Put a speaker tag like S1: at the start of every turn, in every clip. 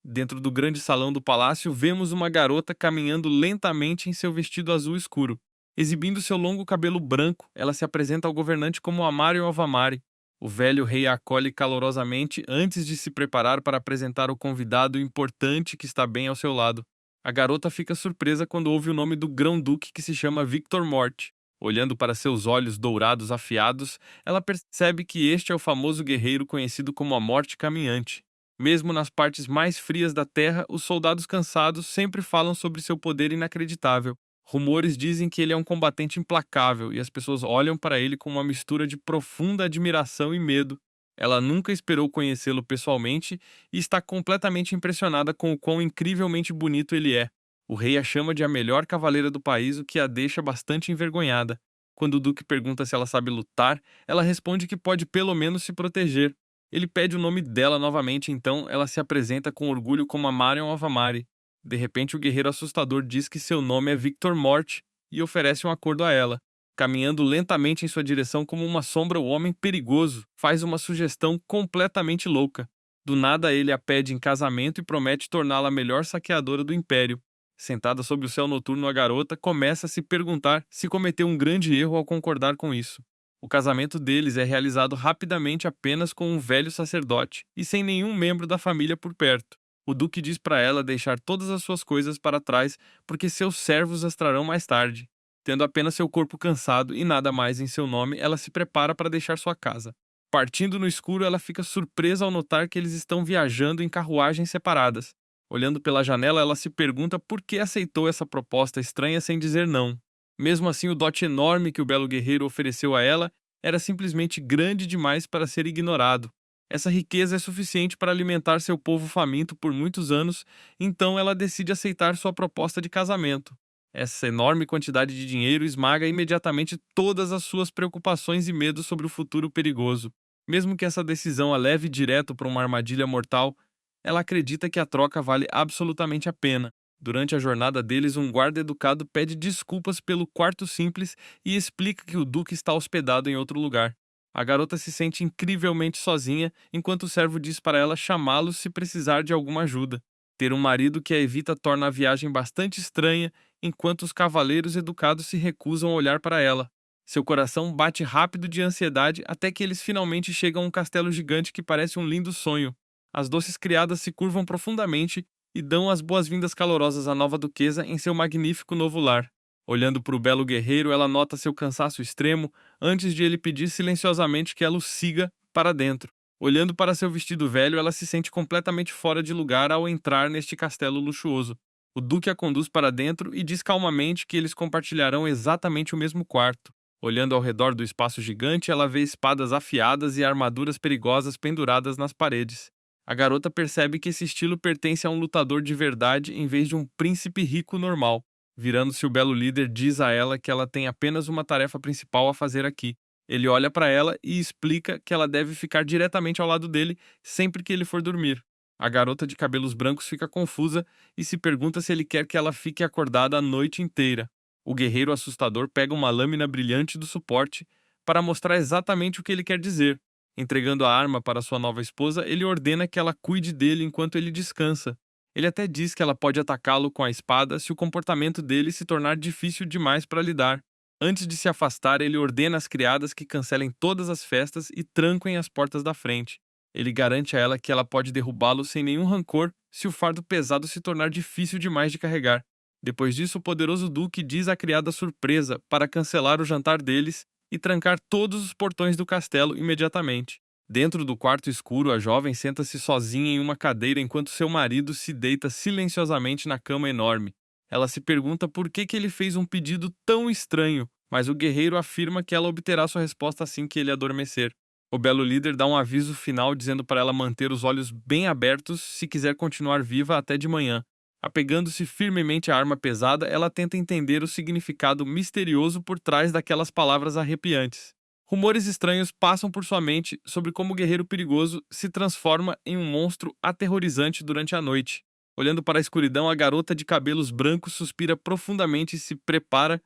S1: Dentro do grande salão do palácio, vemos uma garota caminhando lentamente em seu vestido azul escuro. Exibindo seu longo cabelo branco, ela se apresenta ao governante como Amário Avamari. O velho rei a acolhe calorosamente antes de se preparar para apresentar o convidado importante que está bem ao seu lado. A garota fica surpresa quando ouve o nome do grão-duque que se chama Victor Morte. Olhando para seus olhos dourados afiados, ela percebe que este é o famoso guerreiro conhecido como a Morte Caminhante. Mesmo nas partes mais frias da Terra, os soldados cansados sempre falam sobre seu poder inacreditável. Rumores dizem que ele é um combatente implacável e as pessoas olham para ele com uma mistura de profunda admiração e medo. Ela nunca esperou conhecê-lo pessoalmente e está completamente impressionada com o quão incrivelmente bonito ele é. O rei a chama de a melhor cavaleira do país, o que a deixa bastante envergonhada. Quando o duque pergunta se ela sabe lutar, ela responde que pode pelo menos se proteger. Ele pede o nome dela novamente, então ela se apresenta com orgulho como a Marion Avamari. De repente, o guerreiro assustador diz que seu nome é Victor Morte e oferece um acordo a ela. Caminhando lentamente em sua direção como uma sombra, o homem perigoso faz uma sugestão completamente louca. Do nada, ele a pede em casamento e promete torná-la a melhor saqueadora do império. Sentada sob o céu noturno, a garota começa a se perguntar se cometeu um grande erro ao concordar com isso. O casamento deles é realizado rapidamente apenas com um velho sacerdote e sem nenhum membro da família por perto. O duque diz para ela deixar todas as suas coisas para trás porque seus servos as trarão mais tarde. Tendo apenas seu corpo cansado e nada mais em seu nome, ela se prepara para deixar sua casa. Partindo no escuro, ela fica surpresa ao notar que eles estão viajando em carruagens separadas. Olhando pela janela, ela se pergunta por que aceitou essa proposta estranha sem dizer não. Mesmo assim, o dote enorme que o belo guerreiro ofereceu a ela era simplesmente grande demais para ser ignorado. Essa riqueza é suficiente para alimentar seu povo faminto por muitos anos, então ela decide aceitar sua proposta de casamento. Essa enorme quantidade de dinheiro esmaga imediatamente todas as suas preocupações e medos sobre o futuro perigoso. Mesmo que essa decisão a leve direto para uma armadilha mortal, ela acredita que a troca vale absolutamente a pena. Durante a jornada deles, um guarda educado pede desculpas pelo quarto simples e explica que o duque está hospedado em outro lugar. A garota se sente incrivelmente sozinha, enquanto o servo diz para ela chamá-lo se precisar de alguma ajuda. Ter um marido que a evita torna a viagem bastante estranha, enquanto os cavaleiros educados se recusam a olhar para ela. Seu coração bate rápido de ansiedade até que eles finalmente chegam a um castelo gigante que parece um lindo sonho. As doces criadas se curvam profundamente e dão as boas-vindas calorosas à nova duquesa em seu magnífico novo lar. Olhando para o belo guerreiro, ela nota seu cansaço extremo antes de ele pedir silenciosamente que ela o siga para dentro. Olhando para seu vestido velho, ela se sente completamente fora de lugar ao entrar neste castelo luxuoso. O duque a conduz para dentro e diz calmamente que eles compartilharão exatamente o mesmo quarto. Olhando ao redor do espaço gigante, ela vê espadas afiadas e armaduras perigosas penduradas nas paredes. A garota percebe que esse estilo pertence a um lutador de verdade em vez de um príncipe rico normal. Virando-se, o belo líder diz a ela que ela tem apenas uma tarefa principal a fazer aqui. Ele olha para ela e explica que ela deve ficar diretamente ao lado dele sempre que ele for dormir. A garota de cabelos brancos fica confusa e se pergunta se ele quer que ela fique acordada a noite inteira. O guerreiro assustador pega uma lâmina brilhante do suporte para mostrar exatamente o que ele quer dizer. Entregando a arma para sua nova esposa, ele ordena que ela cuide dele enquanto ele descansa. Ele até diz que ela pode atacá-lo com a espada se o comportamento dele se tornar difícil demais para lidar. Antes de se afastar, ele ordena às criadas que cancelem todas as festas e tranquem as portas da frente. Ele garante a ela que ela pode derrubá-lo sem nenhum rancor se o fardo pesado se tornar difícil demais de carregar. Depois disso, o poderoso duque diz à criada surpresa para cancelar o jantar deles e trancar todos os portões do castelo imediatamente. Dentro do quarto escuro, a jovem senta-se sozinha em uma cadeira enquanto seu marido se deita silenciosamente na cama enorme. Ela se pergunta por que ele fez um pedido tão estranho, mas o guerreiro afirma que ela obterá sua resposta assim que ele adormecer. O belo líder dá um aviso final dizendo para ela manter os olhos bem abertos se quiser continuar viva até de manhã. Apegando-se firmemente à arma pesada, ela tenta entender o significado misterioso por trás daquelas palavras arrepiantes. Rumores estranhos passam por sua mente sobre como o guerreiro perigoso se transforma em um monstro aterrorizante durante a noite. Olhando para a escuridão, a garota de cabelos brancos suspira profundamente e se prepara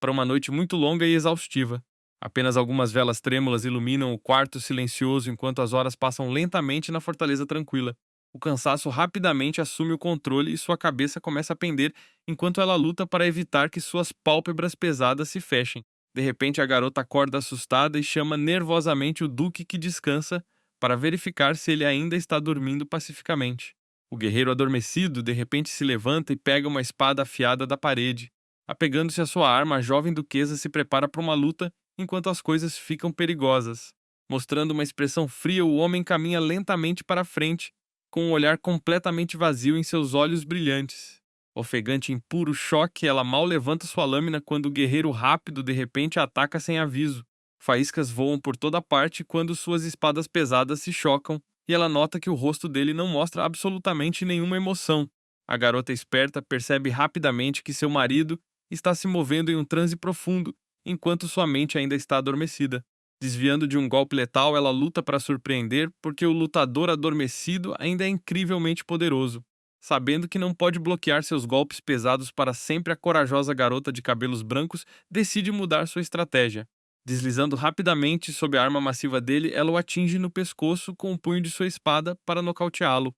S1: para uma noite muito longa e exaustiva. Apenas algumas velas trêmulas iluminam o quarto silencioso enquanto as horas passam lentamente na fortaleza tranquila. O cansaço rapidamente assume o controle e sua cabeça começa a pender enquanto ela luta para evitar que suas pálpebras pesadas se fechem. De repente, a garota acorda assustada e chama nervosamente o Duque que descansa para verificar se ele ainda está dormindo pacificamente. O guerreiro adormecido de repente se levanta e pega uma espada afiada da parede. Apegando-se à sua arma, a jovem duquesa se prepara para uma luta enquanto as coisas ficam perigosas. Mostrando uma expressão fria, o homem caminha lentamente para frente, com um olhar completamente vazio em seus olhos brilhantes. Ofegante em puro choque, ela mal levanta sua lâmina quando o guerreiro rápido de repente a ataca sem aviso. Faíscas voam por toda parte quando suas espadas pesadas se chocam, e ela nota que o rosto dele não mostra absolutamente nenhuma emoção. A garota esperta percebe rapidamente que seu marido está se movendo em um transe profundo, enquanto sua mente ainda está adormecida. Desviando de um golpe letal, ela luta para surpreender, porque o lutador adormecido ainda é incrivelmente poderoso. Sabendo que não pode bloquear seus golpes pesados para sempre, a corajosa garota de cabelos brancos decide mudar sua estratégia. Deslizando rapidamente sob a arma massiva dele, ela o atinge no pescoço com o punho de sua espada para nocauteá-lo.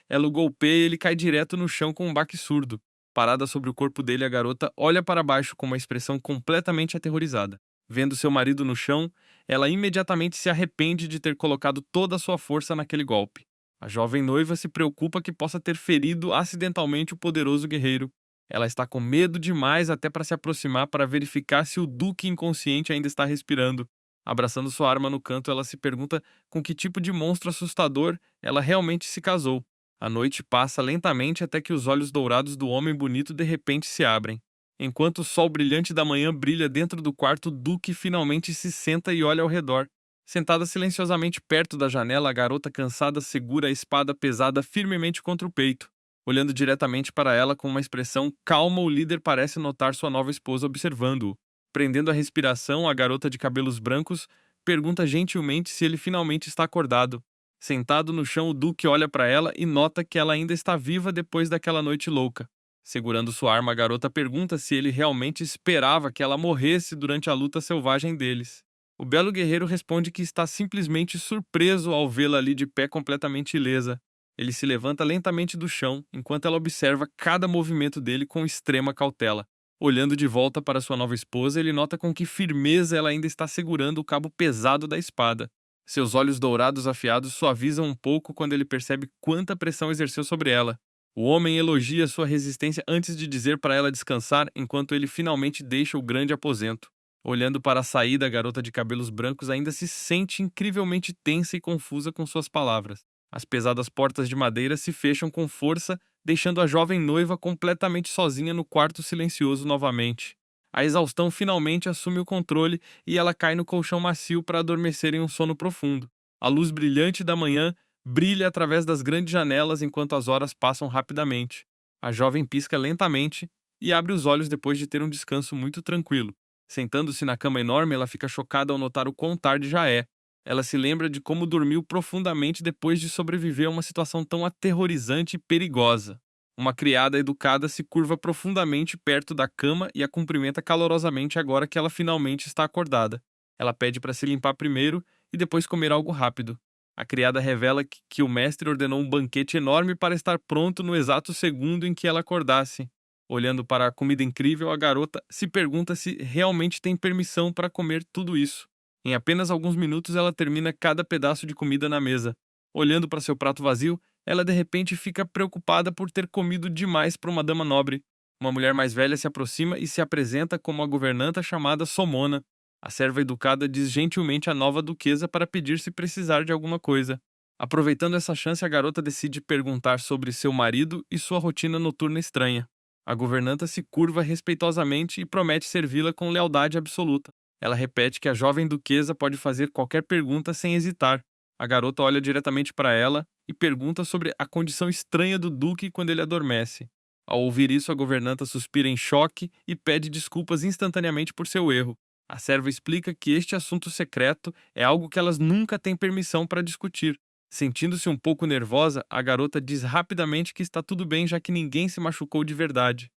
S1: Ela o golpeia e ele cai direto no chão com um baque surdo. Parada sobre o corpo dele, a garota olha para baixo com uma expressão completamente aterrorizada. Vendo seu marido no chão, ela imediatamente se arrepende de ter colocado toda a sua força naquele golpe. A jovem noiva se preocupa que possa ter ferido acidentalmente o poderoso guerreiro. Ela está com medo demais até para se aproximar para verificar se o duque inconsciente ainda está respirando. Abraçando sua arma no canto, ela se pergunta com que tipo de monstro assustador ela realmente se casou. A noite passa lentamente até que os olhos dourados do homem bonito de repente se abrem. Enquanto o sol brilhante da manhã brilha dentro do quarto, o Duque finalmente se senta e olha ao redor. Sentada silenciosamente perto da janela, a garota cansada segura a espada pesada firmemente contra o peito. Olhando diretamente para ela com uma expressão calma, o líder parece notar sua nova esposa observando-o. Prendendo a respiração, a garota de cabelos brancos pergunta gentilmente se ele finalmente está acordado. Sentado no chão, o Duque olha para ela e nota que ela ainda está viva depois daquela noite louca. Segurando sua arma, a garota pergunta se ele realmente esperava que ela morresse durante a luta selvagem deles. O belo guerreiro responde que está simplesmente surpreso ao vê-la ali de pé completamente ilesa. Ele se levanta lentamente do chão, enquanto ela observa cada movimento dele com extrema cautela. Olhando de volta para sua nova esposa, ele nota com que firmeza ela ainda está segurando o cabo pesado da espada. Seus olhos dourados afiados suavizam um pouco quando ele percebe quanta pressão exerceu sobre ela. O homem elogia sua resistência antes de dizer para ela descansar, enquanto ele finalmente deixa o grande aposento. Olhando para a saída, a garota de cabelos brancos ainda se sente incrivelmente tensa e confusa com suas palavras. As pesadas portas de madeira se fecham com força, deixando a jovem noiva completamente sozinha no quarto silencioso novamente. A exaustão finalmente assume o controle e ela cai no colchão macio para adormecer em um sono profundo. A luz brilhante da manhã brilha através das grandes janelas enquanto as horas passam rapidamente. A jovem pisca lentamente e abre os olhos depois de ter um descanso muito tranquilo. Sentando-se na cama enorme, ela fica chocada ao notar o quão tarde já é. Ela se lembra de como dormiu profundamente depois de sobreviver a uma situação tão aterrorizante e perigosa. Uma criada educada se curva profundamente perto da cama e a cumprimenta calorosamente agora que ela finalmente está acordada. Ela pede para se limpar primeiro e depois comer algo rápido. A criada revela que o mestre ordenou um banquete enorme para estar pronto no exato segundo em que ela acordasse. Olhando para a comida incrível, a garota se pergunta se realmente tem permissão para comer tudo isso. Em apenas alguns minutos, ela termina cada pedaço de comida na mesa. Olhando para seu prato vazio, ela de repente fica preocupada por ter comido demais para uma dama nobre. Uma mulher mais velha se aproxima e se apresenta como a governanta chamada Somona. A serva educada diz gentilmente à nova duquesa para pedir se precisar de alguma coisa. Aproveitando essa chance, a garota decide perguntar sobre seu marido e sua rotina noturna estranha. A governanta se curva respeitosamente e promete servi-la com lealdade absoluta. Ela repete que a jovem duquesa pode fazer qualquer pergunta sem hesitar. A garota olha diretamente para ela e pergunta sobre a condição estranha do duque quando ele adormece. Ao ouvir isso, a governanta suspira em choque e pede desculpas instantaneamente por seu erro. A serva explica que este assunto secreto é algo que elas nunca têm permissão para discutir. Sentindo-se um pouco nervosa, a garota diz rapidamente que está tudo bem já que ninguém se machucou de verdade.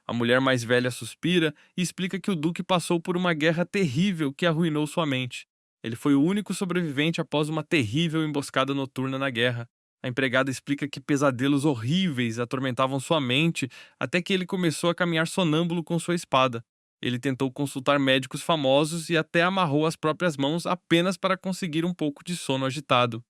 S1: A mulher mais velha suspira e explica que o duque passou por uma guerra terrível que arruinou sua mente. Ele foi o único sobrevivente após uma terrível emboscada noturna na guerra. A empregada explica que pesadelos horríveis atormentavam sua mente até que ele começou a caminhar sonâmbulo com sua espada. Ele tentou consultar médicos famosos e até amarrou as próprias mãos apenas para conseguir um pouco de sono agitado.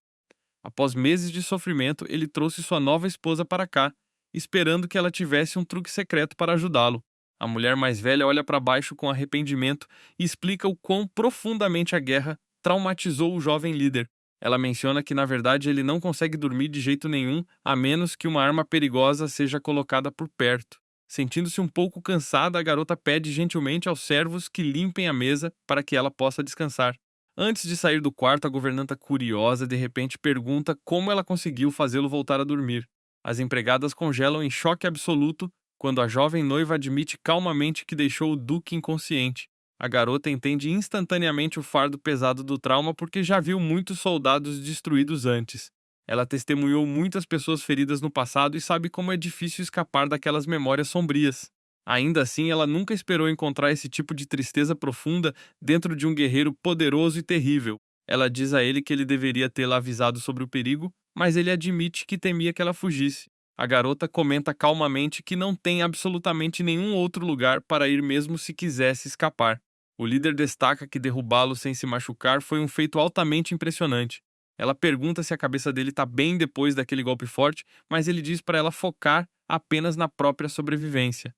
S1: Após meses de sofrimento, ele trouxe sua nova esposa para cá, esperando que ela tivesse um truque secreto para ajudá-lo. A mulher mais velha olha para baixo com arrependimento e explica o quão profundamente a guerra traumatizou o jovem líder. Ela menciona que, na verdade, ele não consegue dormir de jeito nenhum a menos que uma arma perigosa seja colocada por perto. Sentindo-se um pouco cansada, a garota pede gentilmente aos servos que limpem a mesa para que ela possa descansar. Antes de sair do quarto, a governanta curiosa de repente pergunta como ela conseguiu fazê-lo voltar a dormir. As empregadas congelam em choque absoluto quando a jovem noiva admite calmamente que deixou o duque inconsciente. A garota entende instantaneamente o fardo pesado do trauma porque já viu muitos soldados destruídos antes. Ela testemunhou muitas pessoas feridas no passado e sabe como é difícil escapar daquelas memórias sombrias. Ainda assim, ela nunca esperou encontrar esse tipo de tristeza profunda dentro de um guerreiro poderoso e terrível. Ela diz a ele que ele deveria tê-la avisado sobre o perigo, mas ele admite que temia que ela fugisse. A garota comenta calmamente que não tem absolutamente nenhum outro lugar para ir mesmo se quisesse escapar. O líder destaca que derrubá-lo sem se machucar foi um feito altamente impressionante. Ela pergunta se a cabeça dele está bem depois daquele golpe forte, mas ele diz para ela focar apenas na própria sobrevivência.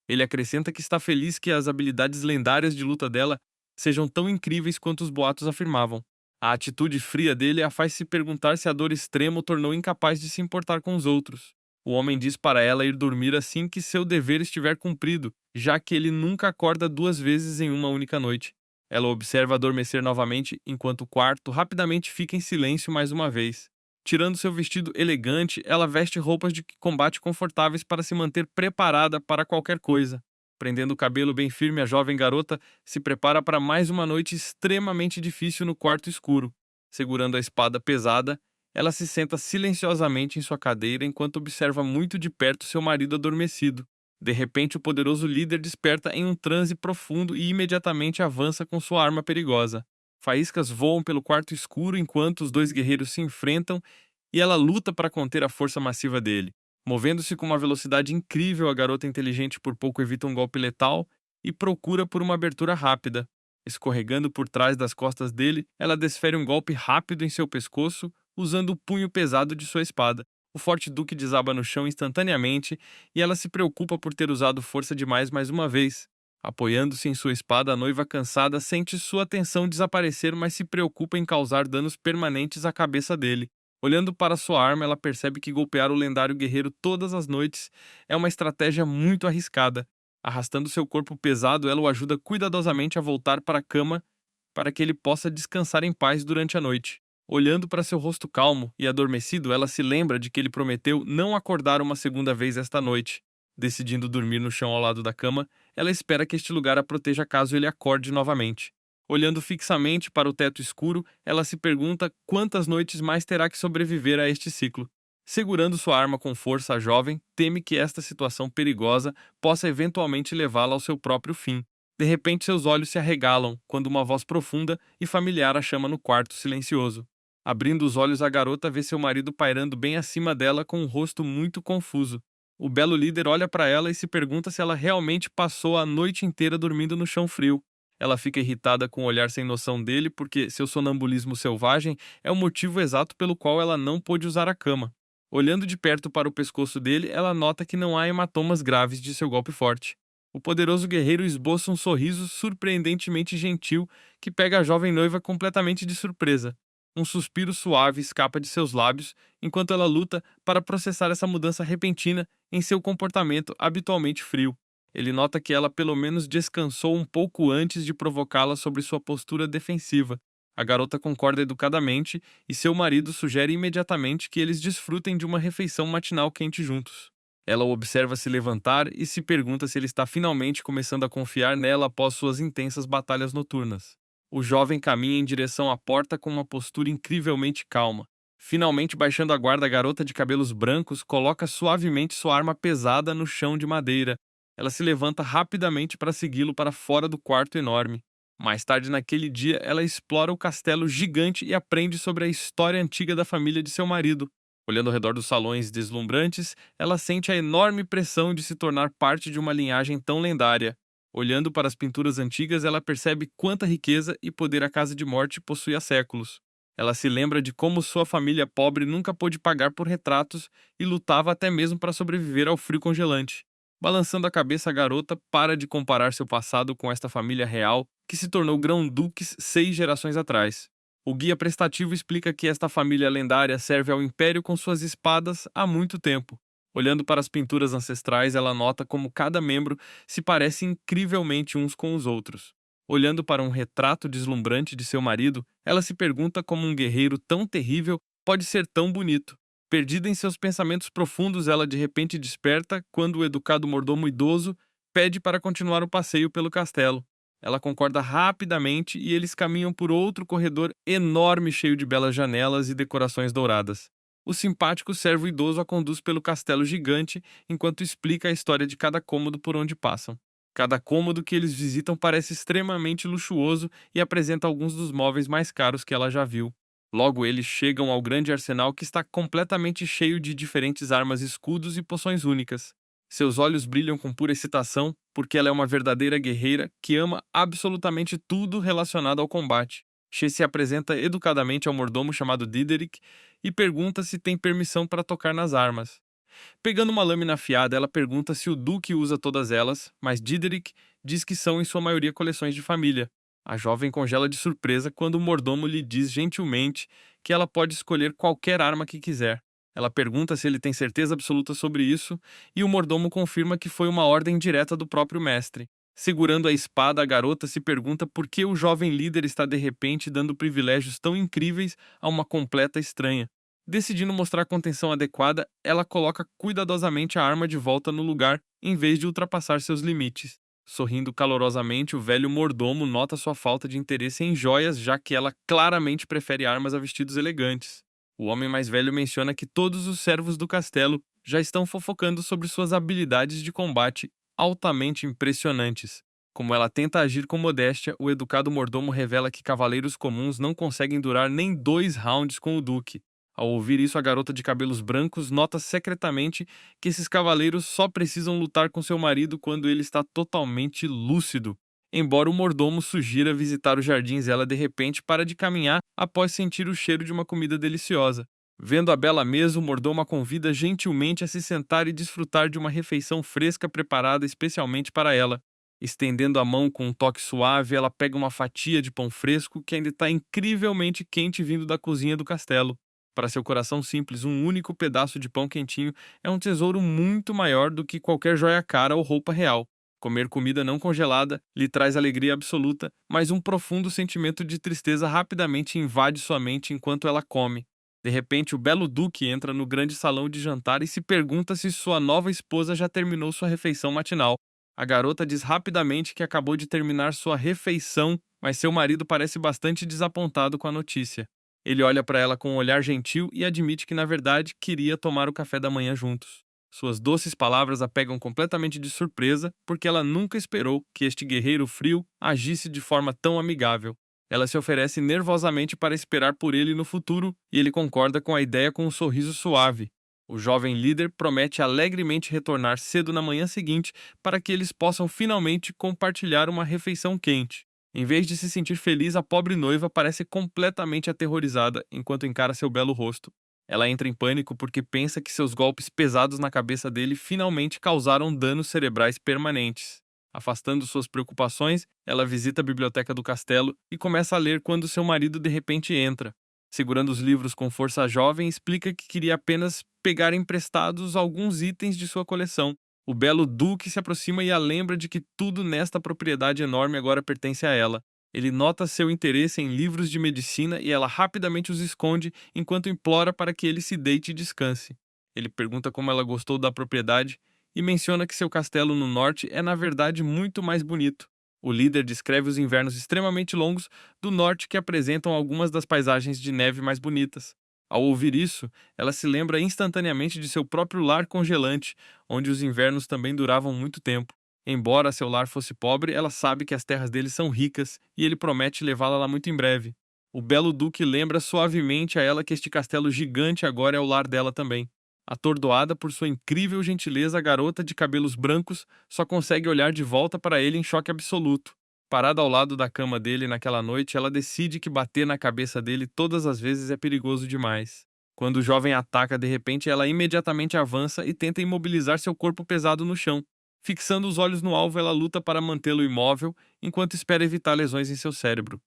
S1: Ele acrescenta que está feliz que as habilidades lendárias de luta dela sejam tão incríveis quanto os boatos afirmavam. A atitude fria dele a faz se perguntar se a dor extrema o tornou incapaz de se importar com os outros. O homem diz para ela ir dormir assim que seu dever estiver cumprido, já que ele nunca acorda duas vezes em uma única noite. Ela observa adormecer novamente enquanto o quarto rapidamente fica em silêncio mais uma vez. Tirando seu vestido elegante, ela veste roupas de combate confortáveis para se manter preparada para qualquer coisa. Prendendo o cabelo bem firme, a jovem garota se prepara para mais uma noite extremamente difícil no quarto escuro. Segurando a espada pesada, ela se senta silenciosamente em sua cadeira enquanto observa muito de perto seu marido adormecido. De repente, o poderoso líder desperta em um transe profundo e imediatamente avança com sua arma perigosa. Faíscas voam pelo quarto escuro enquanto os dois guerreiros se enfrentam e ela luta para conter a força massiva dele. Movendo-se com uma velocidade incrível, a garota inteligente por pouco evita um golpe letal e procura por uma abertura rápida. Escorregando por trás das costas dele, ela desfere um golpe rápido em seu pescoço, usando o punho pesado de sua espada. O forte duque desaba no chão instantaneamente e ela se preocupa por ter usado força demais mais uma vez. Apoiando-se em sua espada, a noiva cansada sente sua atenção desaparecer, mas se preocupa em causar danos permanentes à cabeça dele. Olhando para sua arma, ela percebe que golpear o lendário guerreiro todas as noites é uma estratégia muito arriscada. Arrastando seu corpo pesado, ela o ajuda cuidadosamente a voltar para a cama para que ele possa descansar em paz durante a noite. Olhando para seu rosto calmo e adormecido, ela se lembra de que ele prometeu não acordar uma segunda vez esta noite. Decidindo dormir no chão ao lado da cama, ela espera que este lugar a proteja caso ele acorde novamente. Olhando fixamente para o teto escuro, ela se pergunta quantas noites mais terá que sobreviver a este ciclo. Segurando sua arma com força, a jovem teme que esta situação perigosa possa eventualmente levá-la ao seu próprio fim. De repente, seus olhos se arregalam quando uma voz profunda e familiar a chama no quarto silencioso. Abrindo os olhos, a garota vê seu marido pairando bem acima dela com um rosto muito confuso. O belo líder olha para ela e se pergunta se ela realmente passou a noite inteira dormindo no chão frio. Ela fica irritada com o olhar sem noção dele porque seu sonambulismo selvagem é o motivo exato pelo qual ela não pôde usar a cama. Olhando de perto para o pescoço dele, ela nota que não há hematomas graves de seu golpe forte. O poderoso guerreiro esboça um sorriso surpreendentemente gentil que pega a jovem noiva completamente de surpresa. Um suspiro suave escapa de seus lábios enquanto ela luta para processar essa mudança repentina em seu comportamento habitualmente frio. Ele nota que ela pelo menos descansou um pouco antes de provocá-la sobre sua postura defensiva. A garota concorda educadamente e seu marido sugere imediatamente que eles desfrutem de uma refeição matinal quente juntos. Ela o observa se levantar e se pergunta se ele está finalmente começando a confiar nela após suas intensas batalhas noturnas. O jovem caminha em direção à porta com uma postura incrivelmente calma. Finalmente baixando a guarda, a garota de cabelos brancos coloca suavemente sua arma pesada no chão de madeira. Ela se levanta rapidamente para segui-lo para fora do quarto enorme. Mais tarde naquele dia, ela explora o castelo gigante e aprende sobre a história antiga da família de seu marido. Olhando ao redor dos salões deslumbrantes, ela sente a enorme pressão de se tornar parte de uma linhagem tão lendária. Olhando para as pinturas antigas, ela percebe quanta riqueza e poder a Casa de Morte possui há séculos. Ela se lembra de como sua família pobre nunca pôde pagar por retratos e lutava até mesmo para sobreviver ao frio congelante. Balançando a cabeça, a garota para de comparar seu passado com esta família real que se tornou grão-duques 6 gerações atrás. O guia prestativo explica que esta família lendária serve ao Império com suas espadas há muito tempo. Olhando para as pinturas ancestrais, ela nota como cada membro se parece incrivelmente uns com os outros. Olhando para um retrato deslumbrante de seu marido, ela se pergunta como um guerreiro tão terrível pode ser tão bonito. Perdida em seus pensamentos profundos, ela de repente desperta quando o educado mordomo idoso pede para continuar o passeio pelo castelo. Ela concorda rapidamente e eles caminham por outro corredor enorme cheio de belas janelas e decorações douradas. O simpático servo idoso a conduz pelo castelo gigante enquanto explica a história de cada cômodo por onde passam. Cada cômodo que eles visitam parece extremamente luxuoso e apresenta alguns dos móveis mais caros que ela já viu. Logo, eles chegam ao grande arsenal que está completamente cheio de diferentes armas, escudos e poções únicas. Seus olhos brilham com pura excitação, porque ela é uma verdadeira guerreira que ama absolutamente tudo relacionado ao combate. She se apresenta educadamente ao mordomo chamado Diderik e pergunta se tem permissão para tocar nas armas. Pegando uma lâmina afiada, ela pergunta se o duque usa todas elas, mas Diderik diz que são em sua maioria coleções de família. A jovem congela de surpresa quando o mordomo lhe diz gentilmente que ela pode escolher qualquer arma que quiser. Ela pergunta se ele tem certeza absoluta sobre isso, e o mordomo confirma que foi uma ordem direta do próprio mestre. Segurando a espada, a garota se pergunta por que o jovem líder está de repente dando privilégios tão incríveis a uma completa estranha. Decidindo mostrar a contenção adequada, ela coloca cuidadosamente a arma de volta no lugar, em vez de ultrapassar seus limites. Sorrindo calorosamente, o velho mordomo nota sua falta de interesse em joias, já que ela claramente prefere armas a vestidos elegantes. O homem mais velho menciona que todos os servos do castelo já estão fofocando sobre suas habilidades de combate altamente impressionantes. Como ela tenta agir com modéstia, o educado mordomo revela que cavaleiros comuns não conseguem durar nem 2 rounds com o duque. Ao ouvir isso, a garota de cabelos brancos nota secretamente que esses cavaleiros só precisam lutar com seu marido quando ele está totalmente lúcido. Embora o mordomo sugira visitar os jardins, ela de repente para de caminhar após sentir o cheiro de uma comida deliciosa. Vendo a bela mesa, o mordomo a convida gentilmente a se sentar e desfrutar de uma refeição fresca preparada especialmente para ela. Estendendo a mão com um toque suave, ela pega uma fatia de pão fresco que ainda está incrivelmente quente vindo da cozinha do castelo. Para seu coração simples, um único pedaço de pão quentinho é um tesouro muito maior do que qualquer joia cara ou roupa real. Comer comida não congelada lhe traz alegria absoluta, mas um profundo sentimento de tristeza rapidamente invade sua mente enquanto ela come. De repente, o belo duque entra no grande salão de jantar e se pergunta se sua nova esposa já terminou sua refeição matinal. A garota diz rapidamente que acabou de terminar sua refeição, mas seu marido parece bastante desapontado com a notícia. Ele olha para ela com um olhar gentil e admite que, na verdade, queria tomar o café da manhã juntos. Suas doces palavras a pegam completamente de surpresa, porque ela nunca esperou que este guerreiro frio agisse de forma tão amigável. Ela se oferece nervosamente para esperar por ele no futuro e ele concorda com a ideia com um sorriso suave. O jovem líder promete alegremente retornar cedo na manhã seguinte para que eles possam finalmente compartilhar uma refeição quente. Em vez de se sentir feliz, a pobre noiva parece completamente aterrorizada enquanto encara seu belo rosto. Ela entra em pânico porque pensa que seus golpes pesados na cabeça dele finalmente causaram danos cerebrais permanentes. Afastando suas preocupações, ela visita a biblioteca do castelo e começa a ler quando seu marido de repente entra. Segurando os livros com força, a jovem explica que queria apenas pegar emprestados alguns itens de sua coleção. O belo duque se aproxima e a lembra de que tudo nesta propriedade enorme agora pertence a ela. Ele nota seu interesse em livros de medicina e ela rapidamente os esconde enquanto implora para que ele se deite e descanse. Ele pergunta como ela gostou da propriedade e menciona que seu castelo no norte é na verdade muito mais bonito. O líder descreve os invernos extremamente longos do norte que apresentam algumas das paisagens de neve mais bonitas. Ao ouvir isso, ela se lembra instantaneamente de seu próprio lar congelante, onde os invernos também duravam muito tempo. Embora seu lar fosse pobre, ela sabe que as terras dele são ricas e ele promete levá-la lá muito em breve. O belo duque lembra suavemente a ela que este castelo gigante agora é o lar dela também. Atordoada por sua incrível gentileza, a garota de cabelos brancos só consegue olhar de volta para ele em choque absoluto. Parada ao lado da cama dele naquela noite, ela decide que bater na cabeça dele todas as vezes é perigoso demais. Quando o jovem ataca de repente, ela imediatamente avança e tenta imobilizar seu corpo pesado no chão. Fixando os olhos no alvo, ela luta para mantê-lo imóvel enquanto espera evitar lesões em seu cérebro.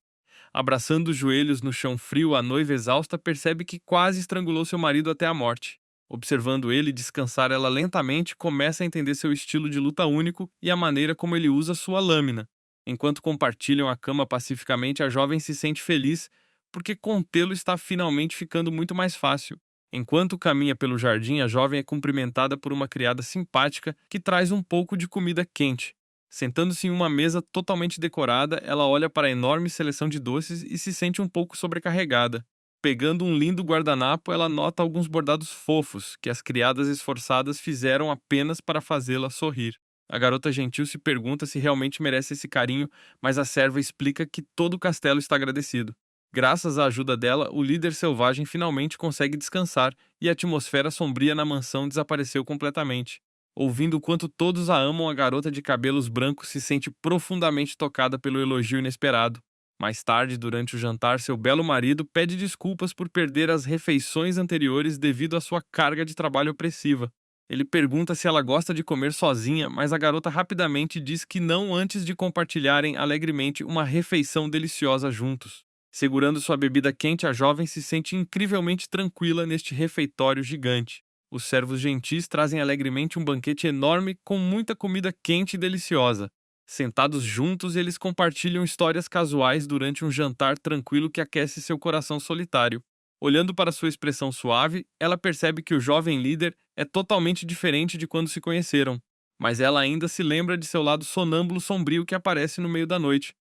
S1: Abraçando os joelhos no chão frio, a noiva exausta percebe que quase estrangulou seu marido até a morte. Observando ele descansar, ela lentamente começa a entender seu estilo de luta único e a maneira como ele usa sua lâmina. Enquanto compartilham a cama pacificamente, a jovem se sente feliz porque contê-lo está finalmente ficando muito mais fácil. Enquanto caminha pelo jardim, a jovem é cumprimentada por uma criada simpática que traz um pouco de comida quente. Sentando-se em uma mesa totalmente decorada, ela olha para a enorme seleção de doces e se sente um pouco sobrecarregada. Pegando um lindo guardanapo, ela nota alguns bordados fofos que as criadas esforçadas fizeram apenas para fazê-la sorrir. A garota gentil se pergunta se realmente merece esse carinho, mas a serva explica que todo o castelo está agradecido. Graças à ajuda dela, o líder selvagem finalmente consegue descansar e a atmosfera sombria na mansão desapareceu completamente. Ouvindo o quanto todos a amam, a garota de cabelos brancos se sente profundamente tocada pelo elogio inesperado. Mais tarde, durante o jantar, seu belo marido pede desculpas por perder as refeições anteriores devido à sua carga de trabalho opressiva. Ele pergunta se ela gosta de comer sozinha, mas a garota rapidamente diz que não antes de compartilharem alegremente uma refeição deliciosa juntos. Segurando sua bebida quente, a jovem se sente incrivelmente tranquila neste refeitório gigante. Os servos gentis trazem alegremente um banquete enorme com muita comida quente e deliciosa. Sentados juntos, eles compartilham histórias casuais durante um jantar tranquilo que aquece seu coração solitário. Olhando para sua expressão suave, ela percebe que o jovem líder é totalmente diferente de quando se conheceram, mas ela ainda se lembra de seu lado sonâmbulo sombrio que aparece no meio da noite.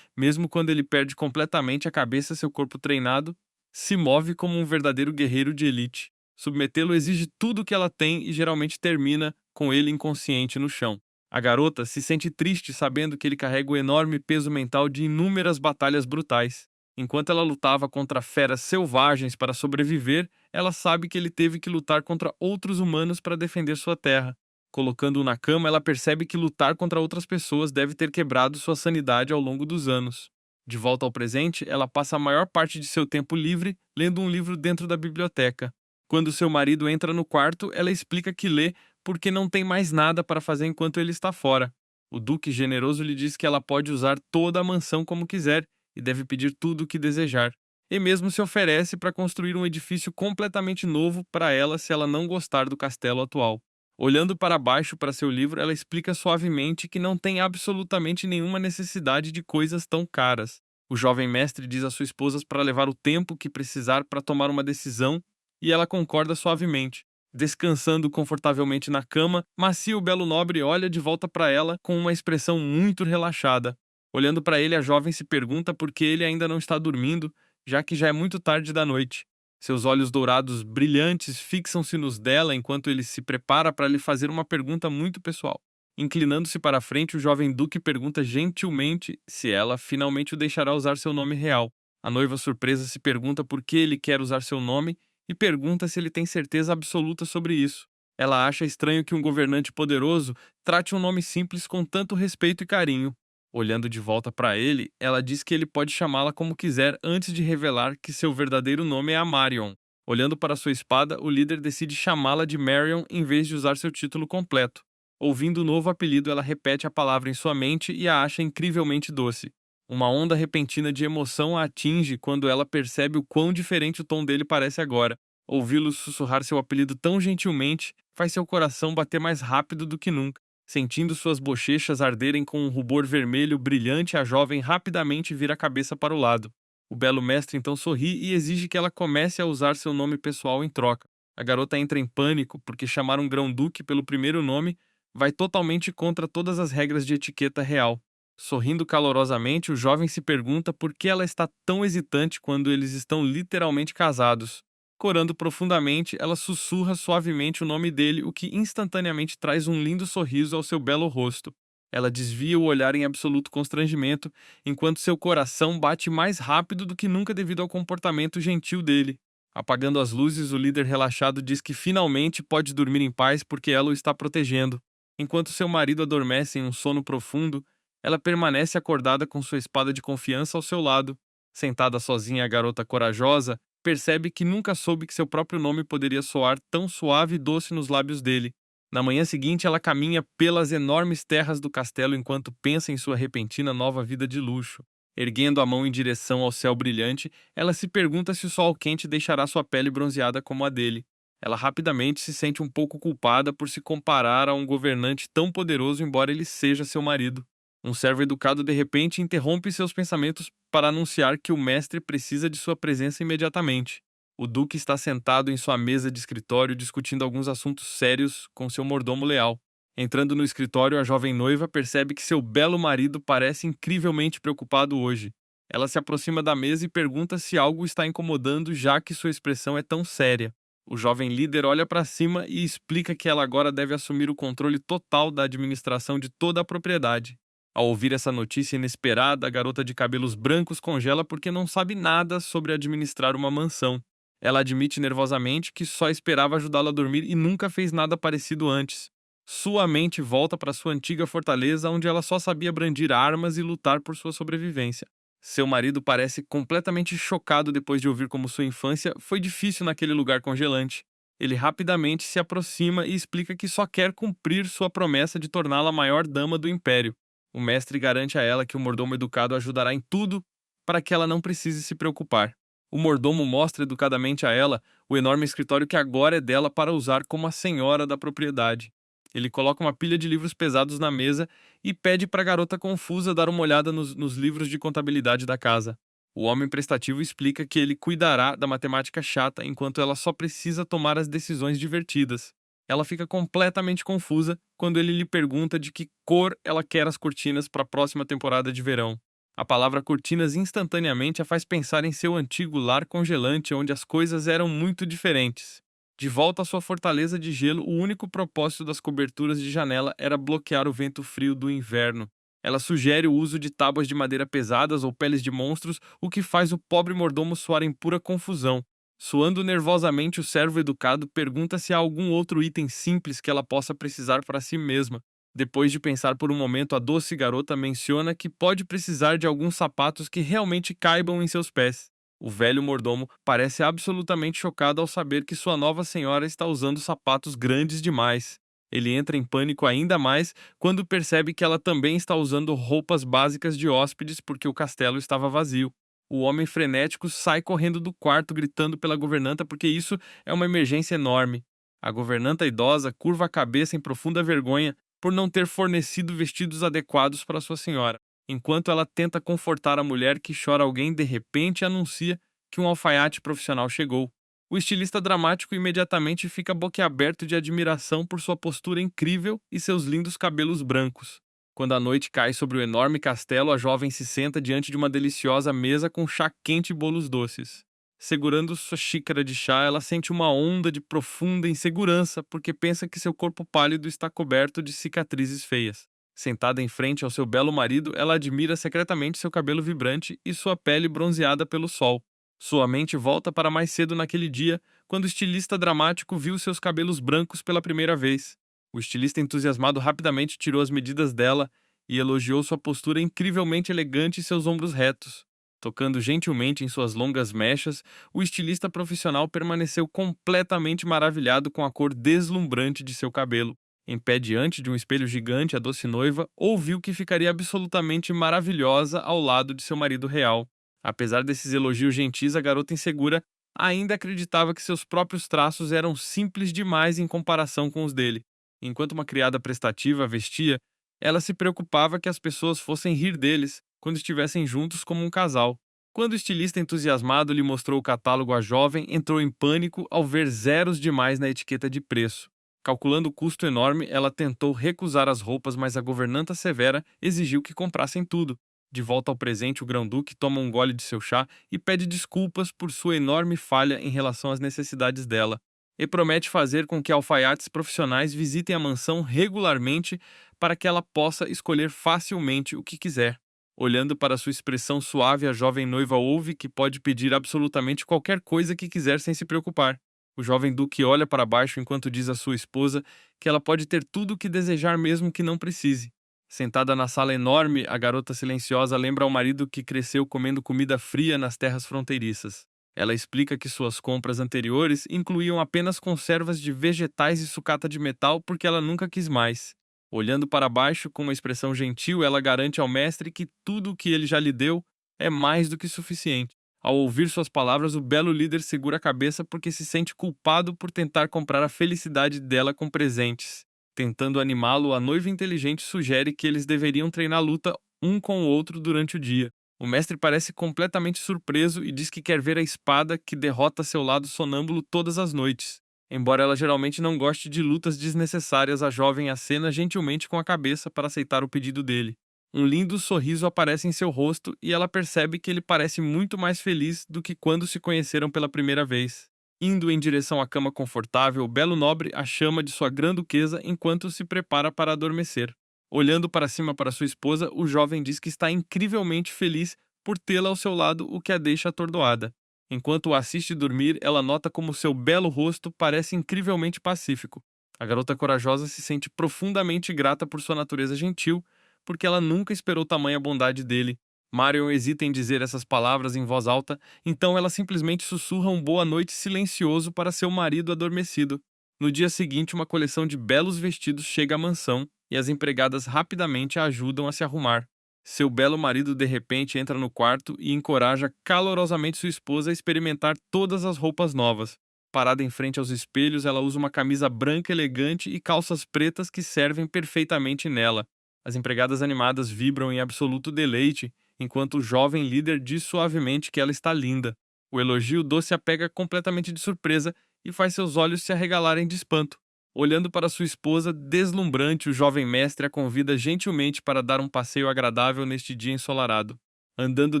S1: Mesmo quando ele perde completamente a cabeça, seu corpo treinado se move como um verdadeiro guerreiro de elite. Submetê-lo exige tudo o que ela tem e geralmente termina com ele inconsciente no chão. A garota se sente triste sabendo que ele carrega o enorme peso mental de inúmeras batalhas brutais. Enquanto ela lutava contra feras selvagens para sobreviver, ela sabe que ele teve que lutar contra outros humanos para defender sua terra. Colocando-o na cama, ela percebe que lutar contra outras pessoas deve ter quebrado sua sanidade ao longo dos anos. De volta ao presente, ela passa a maior parte de seu tempo livre lendo um livro dentro da biblioteca. Quando seu marido entra no quarto, ela explica que lê porque não tem mais nada para fazer enquanto ele está fora. O duque generoso lhe diz que ela pode usar toda a mansão como quiser e deve pedir tudo o que desejar. E mesmo se oferece para construir um edifício completamente novo para ela se ela não gostar do castelo atual. Olhando para baixo para seu livro, ela explica suavemente que não tem absolutamente nenhuma necessidade de coisas tão caras. O jovem mestre diz à sua esposa para levar o tempo que precisar para tomar uma decisão e ela concorda suavemente. Descansando confortavelmente na cama, Macia, o belo nobre, olha de volta para ela com uma expressão muito relaxada. Olhando para ele, a jovem se pergunta por que ele ainda não está dormindo, já que já é muito tarde da noite. Seus olhos dourados brilhantes fixam-se nos dela enquanto ele se prepara para lhe fazer uma pergunta muito pessoal. Inclinando-se para a frente, o jovem duque pergunta gentilmente se ela finalmente o deixará usar seu nome real. A noiva surpresa se pergunta por que ele quer usar seu nome e pergunta se ele tem certeza absoluta sobre isso. Ela acha estranho que um governante poderoso trate um nome simples com tanto respeito e carinho. Olhando de volta para ele, ela diz que ele pode chamá-la como quiser antes de revelar que seu verdadeiro nome é Amarion. Olhando para sua espada, o líder decide chamá-la de Marion em vez de usar seu título completo. Ouvindo o novo apelido, ela repete a palavra em sua mente e a acha incrivelmente doce. Uma onda repentina de emoção a atinge quando ela percebe o quão diferente o tom dele parece agora. Ouvi-lo sussurrar seu apelido tão gentilmente faz seu coração bater mais rápido do que nunca. Sentindo suas bochechas arderem com um rubor vermelho brilhante, a jovem rapidamente vira a cabeça para o lado. O belo mestre então sorri e exige que ela comece a usar seu nome pessoal em troca. A garota entra em pânico porque chamar um grão-duque pelo primeiro nome vai totalmente contra todas as regras de etiqueta real. Sorrindo calorosamente, o jovem se pergunta por que ela está tão hesitante quando eles estão literalmente casados. Corando profundamente, ela sussurra suavemente o nome dele, o que instantaneamente traz um lindo sorriso ao seu belo rosto. Ela desvia o olhar em absoluto constrangimento, enquanto seu coração bate mais rápido do que nunca devido ao comportamento gentil dele. Apagando as luzes, o líder relaxado diz que finalmente pode dormir em paz porque ela o está protegendo. Enquanto seu marido adormece em um sono profundo, ela permanece acordada com sua espada de confiança ao seu lado. Sentada sozinha, a garota corajosa percebe que nunca soube que seu próprio nome poderia soar tão suave e doce nos lábios dele. Na manhã seguinte, ela caminha pelas enormes terras do castelo enquanto pensa em sua repentina nova vida de luxo. Erguendo a mão em direção ao céu brilhante, ela se pergunta se o sol quente deixará sua pele bronzeada como a dele. Ela rapidamente se sente um pouco culpada por se comparar a um governante tão poderoso, embora ele seja seu marido. Um servo educado de repente interrompe seus pensamentos para anunciar que o mestre precisa de sua presença imediatamente. O duque está sentado em sua mesa de escritório discutindo alguns assuntos sérios com seu mordomo leal. Entrando no escritório, a jovem noiva percebe que seu belo marido parece incrivelmente preocupado hoje. Ela se aproxima da mesa e pergunta se algo está incomodando, já que sua expressão é tão séria. O jovem líder olha para cima e explica que ela agora deve assumir o controle total da administração de toda a propriedade. Ao ouvir essa notícia inesperada, a garota de cabelos brancos congela porque não sabe nada sobre administrar uma mansão. Ela admite nervosamente que só esperava ajudá-lo a dormir e nunca fez nada parecido antes. Sua mente volta para sua antiga fortaleza, onde ela só sabia brandir armas e lutar por sua sobrevivência. Seu marido parece completamente chocado depois de ouvir como sua infância foi difícil naquele lugar congelante. Ele rapidamente se aproxima e explica que só quer cumprir sua promessa de torná-la a maior dama do império. O mestre garante a ela que o mordomo educado ajudará em tudo para que ela não precise se preocupar. O mordomo mostra educadamente a ela o enorme escritório que agora é dela para usar como a senhora da propriedade. Ele coloca uma pilha de livros pesados na mesa e pede para a garota confusa dar uma olhada nos livros de contabilidade da casa. O homem prestativo explica que ele cuidará da matemática chata enquanto ela só precisa tomar as decisões divertidas. Ela fica completamente confusa quando ele lhe pergunta de que cor ela quer as cortinas para a próxima temporada de verão. A palavra cortinas instantaneamente a faz pensar em seu antigo lar congelante, onde as coisas eram muito diferentes. De volta à sua fortaleza de gelo, o único propósito das coberturas de janela era bloquear o vento frio do inverno. Ela sugere o uso de tábuas de madeira pesadas ou peles de monstros, o que faz o pobre mordomo soar em pura confusão. Suando nervosamente, o servo educado pergunta se há algum outro item simples que ela possa precisar para si mesma. Depois de pensar por um momento, a doce garota menciona que pode precisar de alguns sapatos que realmente caibam em seus pés. O velho mordomo parece absolutamente chocado ao saber que sua nova senhora está usando sapatos grandes demais. Ele entra em pânico ainda mais quando percebe que ela também está usando roupas básicas de hóspedes porque o castelo estava vazio. O homem frenético sai correndo do quarto gritando pela governanta porque isso é uma emergência enorme. A governanta idosa curva a cabeça em profunda vergonha por não ter fornecido vestidos adequados para sua senhora. Enquanto ela tenta confortar a mulher que chora, alguém de repente anuncia que um alfaiate profissional chegou. O estilista dramático imediatamente fica boquiaberto de admiração por sua postura incrível e seus lindos cabelos brancos. Quando a noite cai sobre o enorme castelo, a jovem se senta diante de uma deliciosa mesa com chá quente e bolos doces. Segurando sua xícara de chá, ela sente uma onda de profunda insegurança porque pensa que seu corpo pálido está coberto de cicatrizes feias. Sentada em frente ao seu belo marido, ela admira secretamente seu cabelo vibrante e sua pele bronzeada pelo sol. Sua mente volta para mais cedo naquele dia, quando o estilista dramático viu seus cabelos brancos pela primeira vez. O estilista entusiasmado rapidamente tirou as medidas dela e elogiou sua postura incrivelmente elegante e seus ombros retos. Tocando gentilmente em suas longas mechas, o estilista profissional permaneceu completamente maravilhado com a cor deslumbrante de seu cabelo. Em pé diante de um espelho gigante, a doce noiva ouviu que ficaria absolutamente maravilhosa ao lado de seu marido real. Apesar desses elogios gentis, a garota insegura ainda acreditava que seus próprios traços eram simples demais em comparação com os dele. Enquanto uma criada prestativa a vestia, ela se preocupava que as pessoas fossem rir deles quando estivessem juntos como um casal. Quando o estilista entusiasmado lhe mostrou o catálogo, a jovem entrou em pânico ao ver zeros demais na etiqueta de preço. Calculando o custo enorme, ela tentou recusar as roupas, mas a governanta severa exigiu que comprassem tudo. De volta ao presente, o grão-duque toma um gole de seu chá e pede desculpas por sua enorme falha em relação às necessidades dela. e promete fazer com que alfaiates profissionais visitem a mansão regularmente para que ela possa escolher facilmente o que quiser. Olhando para sua expressão suave, a jovem noiva ouve que pode pedir absolutamente qualquer coisa que quiser sem se preocupar. O jovem duque olha para baixo enquanto diz à sua esposa que ela pode ter tudo o que desejar mesmo que não precise. Sentada na sala enorme, a garota silenciosa lembra ao marido que cresceu comendo comida fria nas terras fronteiriças. Ela explica que suas compras anteriores incluíam apenas conservas de vegetais e sucata de metal porque ela nunca quis mais. Olhando para baixo com uma expressão gentil, ela garante ao mestre que tudo o que ele já lhe deu é mais do que suficiente. Ao ouvir suas palavras, o belo líder segura a cabeça porque se sente culpado por tentar comprar a felicidade dela com presentes. Tentando animá-lo, a noiva inteligente sugere que eles deveriam treinar luta um com o outro durante o dia. O mestre parece completamente surpreso e diz que quer ver a espada que derrota seu lado sonâmbulo todas as noites. Embora ela geralmente não goste de lutas desnecessárias, a jovem acena gentilmente com a cabeça para aceitar o pedido dele. Um lindo sorriso aparece em seu rosto e ela percebe que ele parece muito mais feliz do que quando se conheceram pela primeira vez. Indo em direção à cama confortável, o belo nobre a chama de sua grã-duquesa enquanto se prepara para adormecer. Olhando para cima para sua esposa, o jovem diz que está incrivelmente feliz por tê-la ao seu lado, o que a deixa atordoada. Enquanto o assiste dormir, ela nota como seu belo rosto parece incrivelmente pacífico. A garota corajosa se sente profundamente grata por sua natureza gentil, porque ela nunca esperou tamanha bondade dele. Marion hesita em dizer essas palavras em voz alta, então ela simplesmente sussurra um boa noite silencioso para seu marido adormecido. No dia seguinte, uma coleção de belos vestidos chega à mansão e as empregadas rapidamente a ajudam a se arrumar. Seu belo marido de repente entra no quarto e encoraja calorosamente sua esposa a experimentar todas as roupas novas. Parada em frente aos espelhos, ela usa uma camisa branca elegante e calças pretas que servem perfeitamente nela. As empregadas animadas vibram em absoluto deleite, enquanto o jovem líder diz suavemente que ela está linda. O elogio doce a pega completamente de surpresa e faz seus olhos se arregalarem de espanto. Olhando para sua esposa deslumbrante, o jovem mestre a convida gentilmente para dar um passeio agradável neste dia ensolarado. Andando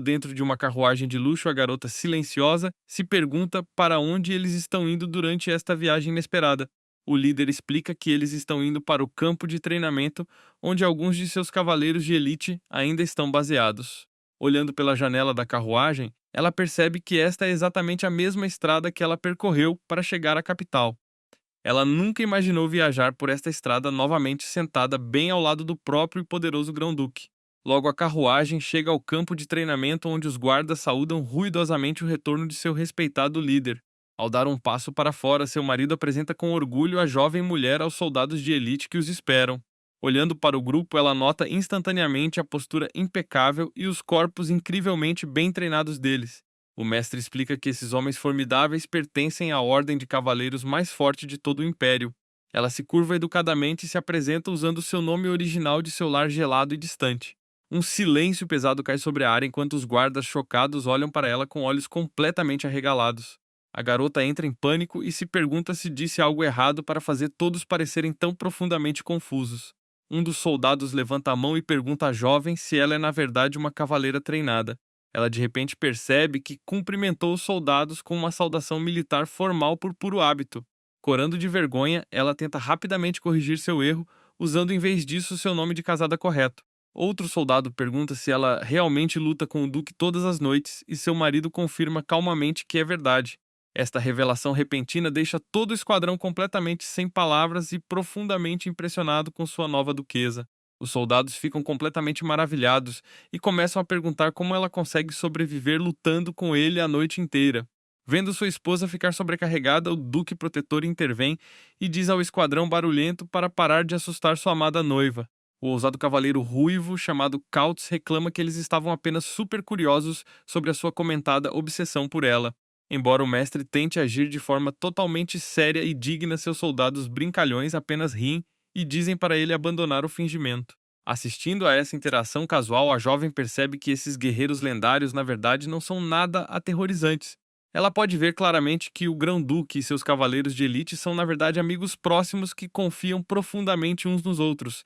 S1: dentro de uma carruagem de luxo, a garota silenciosa se pergunta para onde eles estão indo durante esta viagem inesperada. O líder explica que eles estão indo para o campo de treinamento, onde alguns de seus cavaleiros de elite ainda estão baseados. Olhando pela janela da carruagem, ela percebe que esta é exatamente a mesma estrada que ela percorreu para chegar à capital. Ela nunca imaginou viajar por esta estrada novamente sentada bem ao lado do próprio e poderoso grão-duque. Logo a carruagem chega ao campo de treinamento onde os guardas saúdam ruidosamente o retorno de seu respeitado líder. Ao dar um passo para fora, seu marido apresenta com orgulho a jovem mulher aos soldados de elite que os esperam. Olhando para o grupo, ela nota instantaneamente a postura impecável e os corpos incrivelmente bem treinados deles. O mestre explica que esses homens formidáveis pertencem à ordem de cavaleiros mais forte de todo o Império. Ela se curva educadamente e se apresenta usando seu nome original de seu lar gelado e distante. Um silêncio pesado cai sobre a área enquanto os guardas chocados olham para ela com olhos completamente arregalados. A garota entra em pânico e se pergunta se disse algo errado para fazer todos parecerem tão profundamente confusos. Um dos soldados levanta a mão e pergunta à jovem se ela é na verdade uma cavaleira treinada. Ela de repente percebe que cumprimentou os soldados com uma saudação militar formal por puro hábito. Corando de vergonha, ela tenta rapidamente corrigir seu erro, usando em vez disso seu nome de casada correto. Outro soldado pergunta se ela realmente luta com o duque todas as noites e seu marido confirma calmamente que é verdade. Esta revelação repentina deixa todo o esquadrão completamente sem palavras e profundamente impressionado com sua nova duquesa. Os soldados ficam completamente maravilhados e começam a perguntar como ela consegue sobreviver lutando com ele a noite inteira. Vendo sua esposa ficar sobrecarregada, o duque protetor intervém e diz ao esquadrão barulhento para parar de assustar sua amada noiva. O ousado cavaleiro ruivo chamado Kautz reclama que eles estavam apenas super curiosos sobre a sua comentada obsessão por ela. Embora o mestre tente agir de forma totalmente séria e digna, seus soldados brincalhões apenas riem e dizem para ele abandonar o fingimento. Assistindo a essa interação casual, a jovem percebe que esses guerreiros lendários na verdade não são nada aterrorizantes. Ela pode ver claramente que o Grão-Duque e seus cavaleiros de elite são na verdade amigos próximos que confiam profundamente uns nos outros.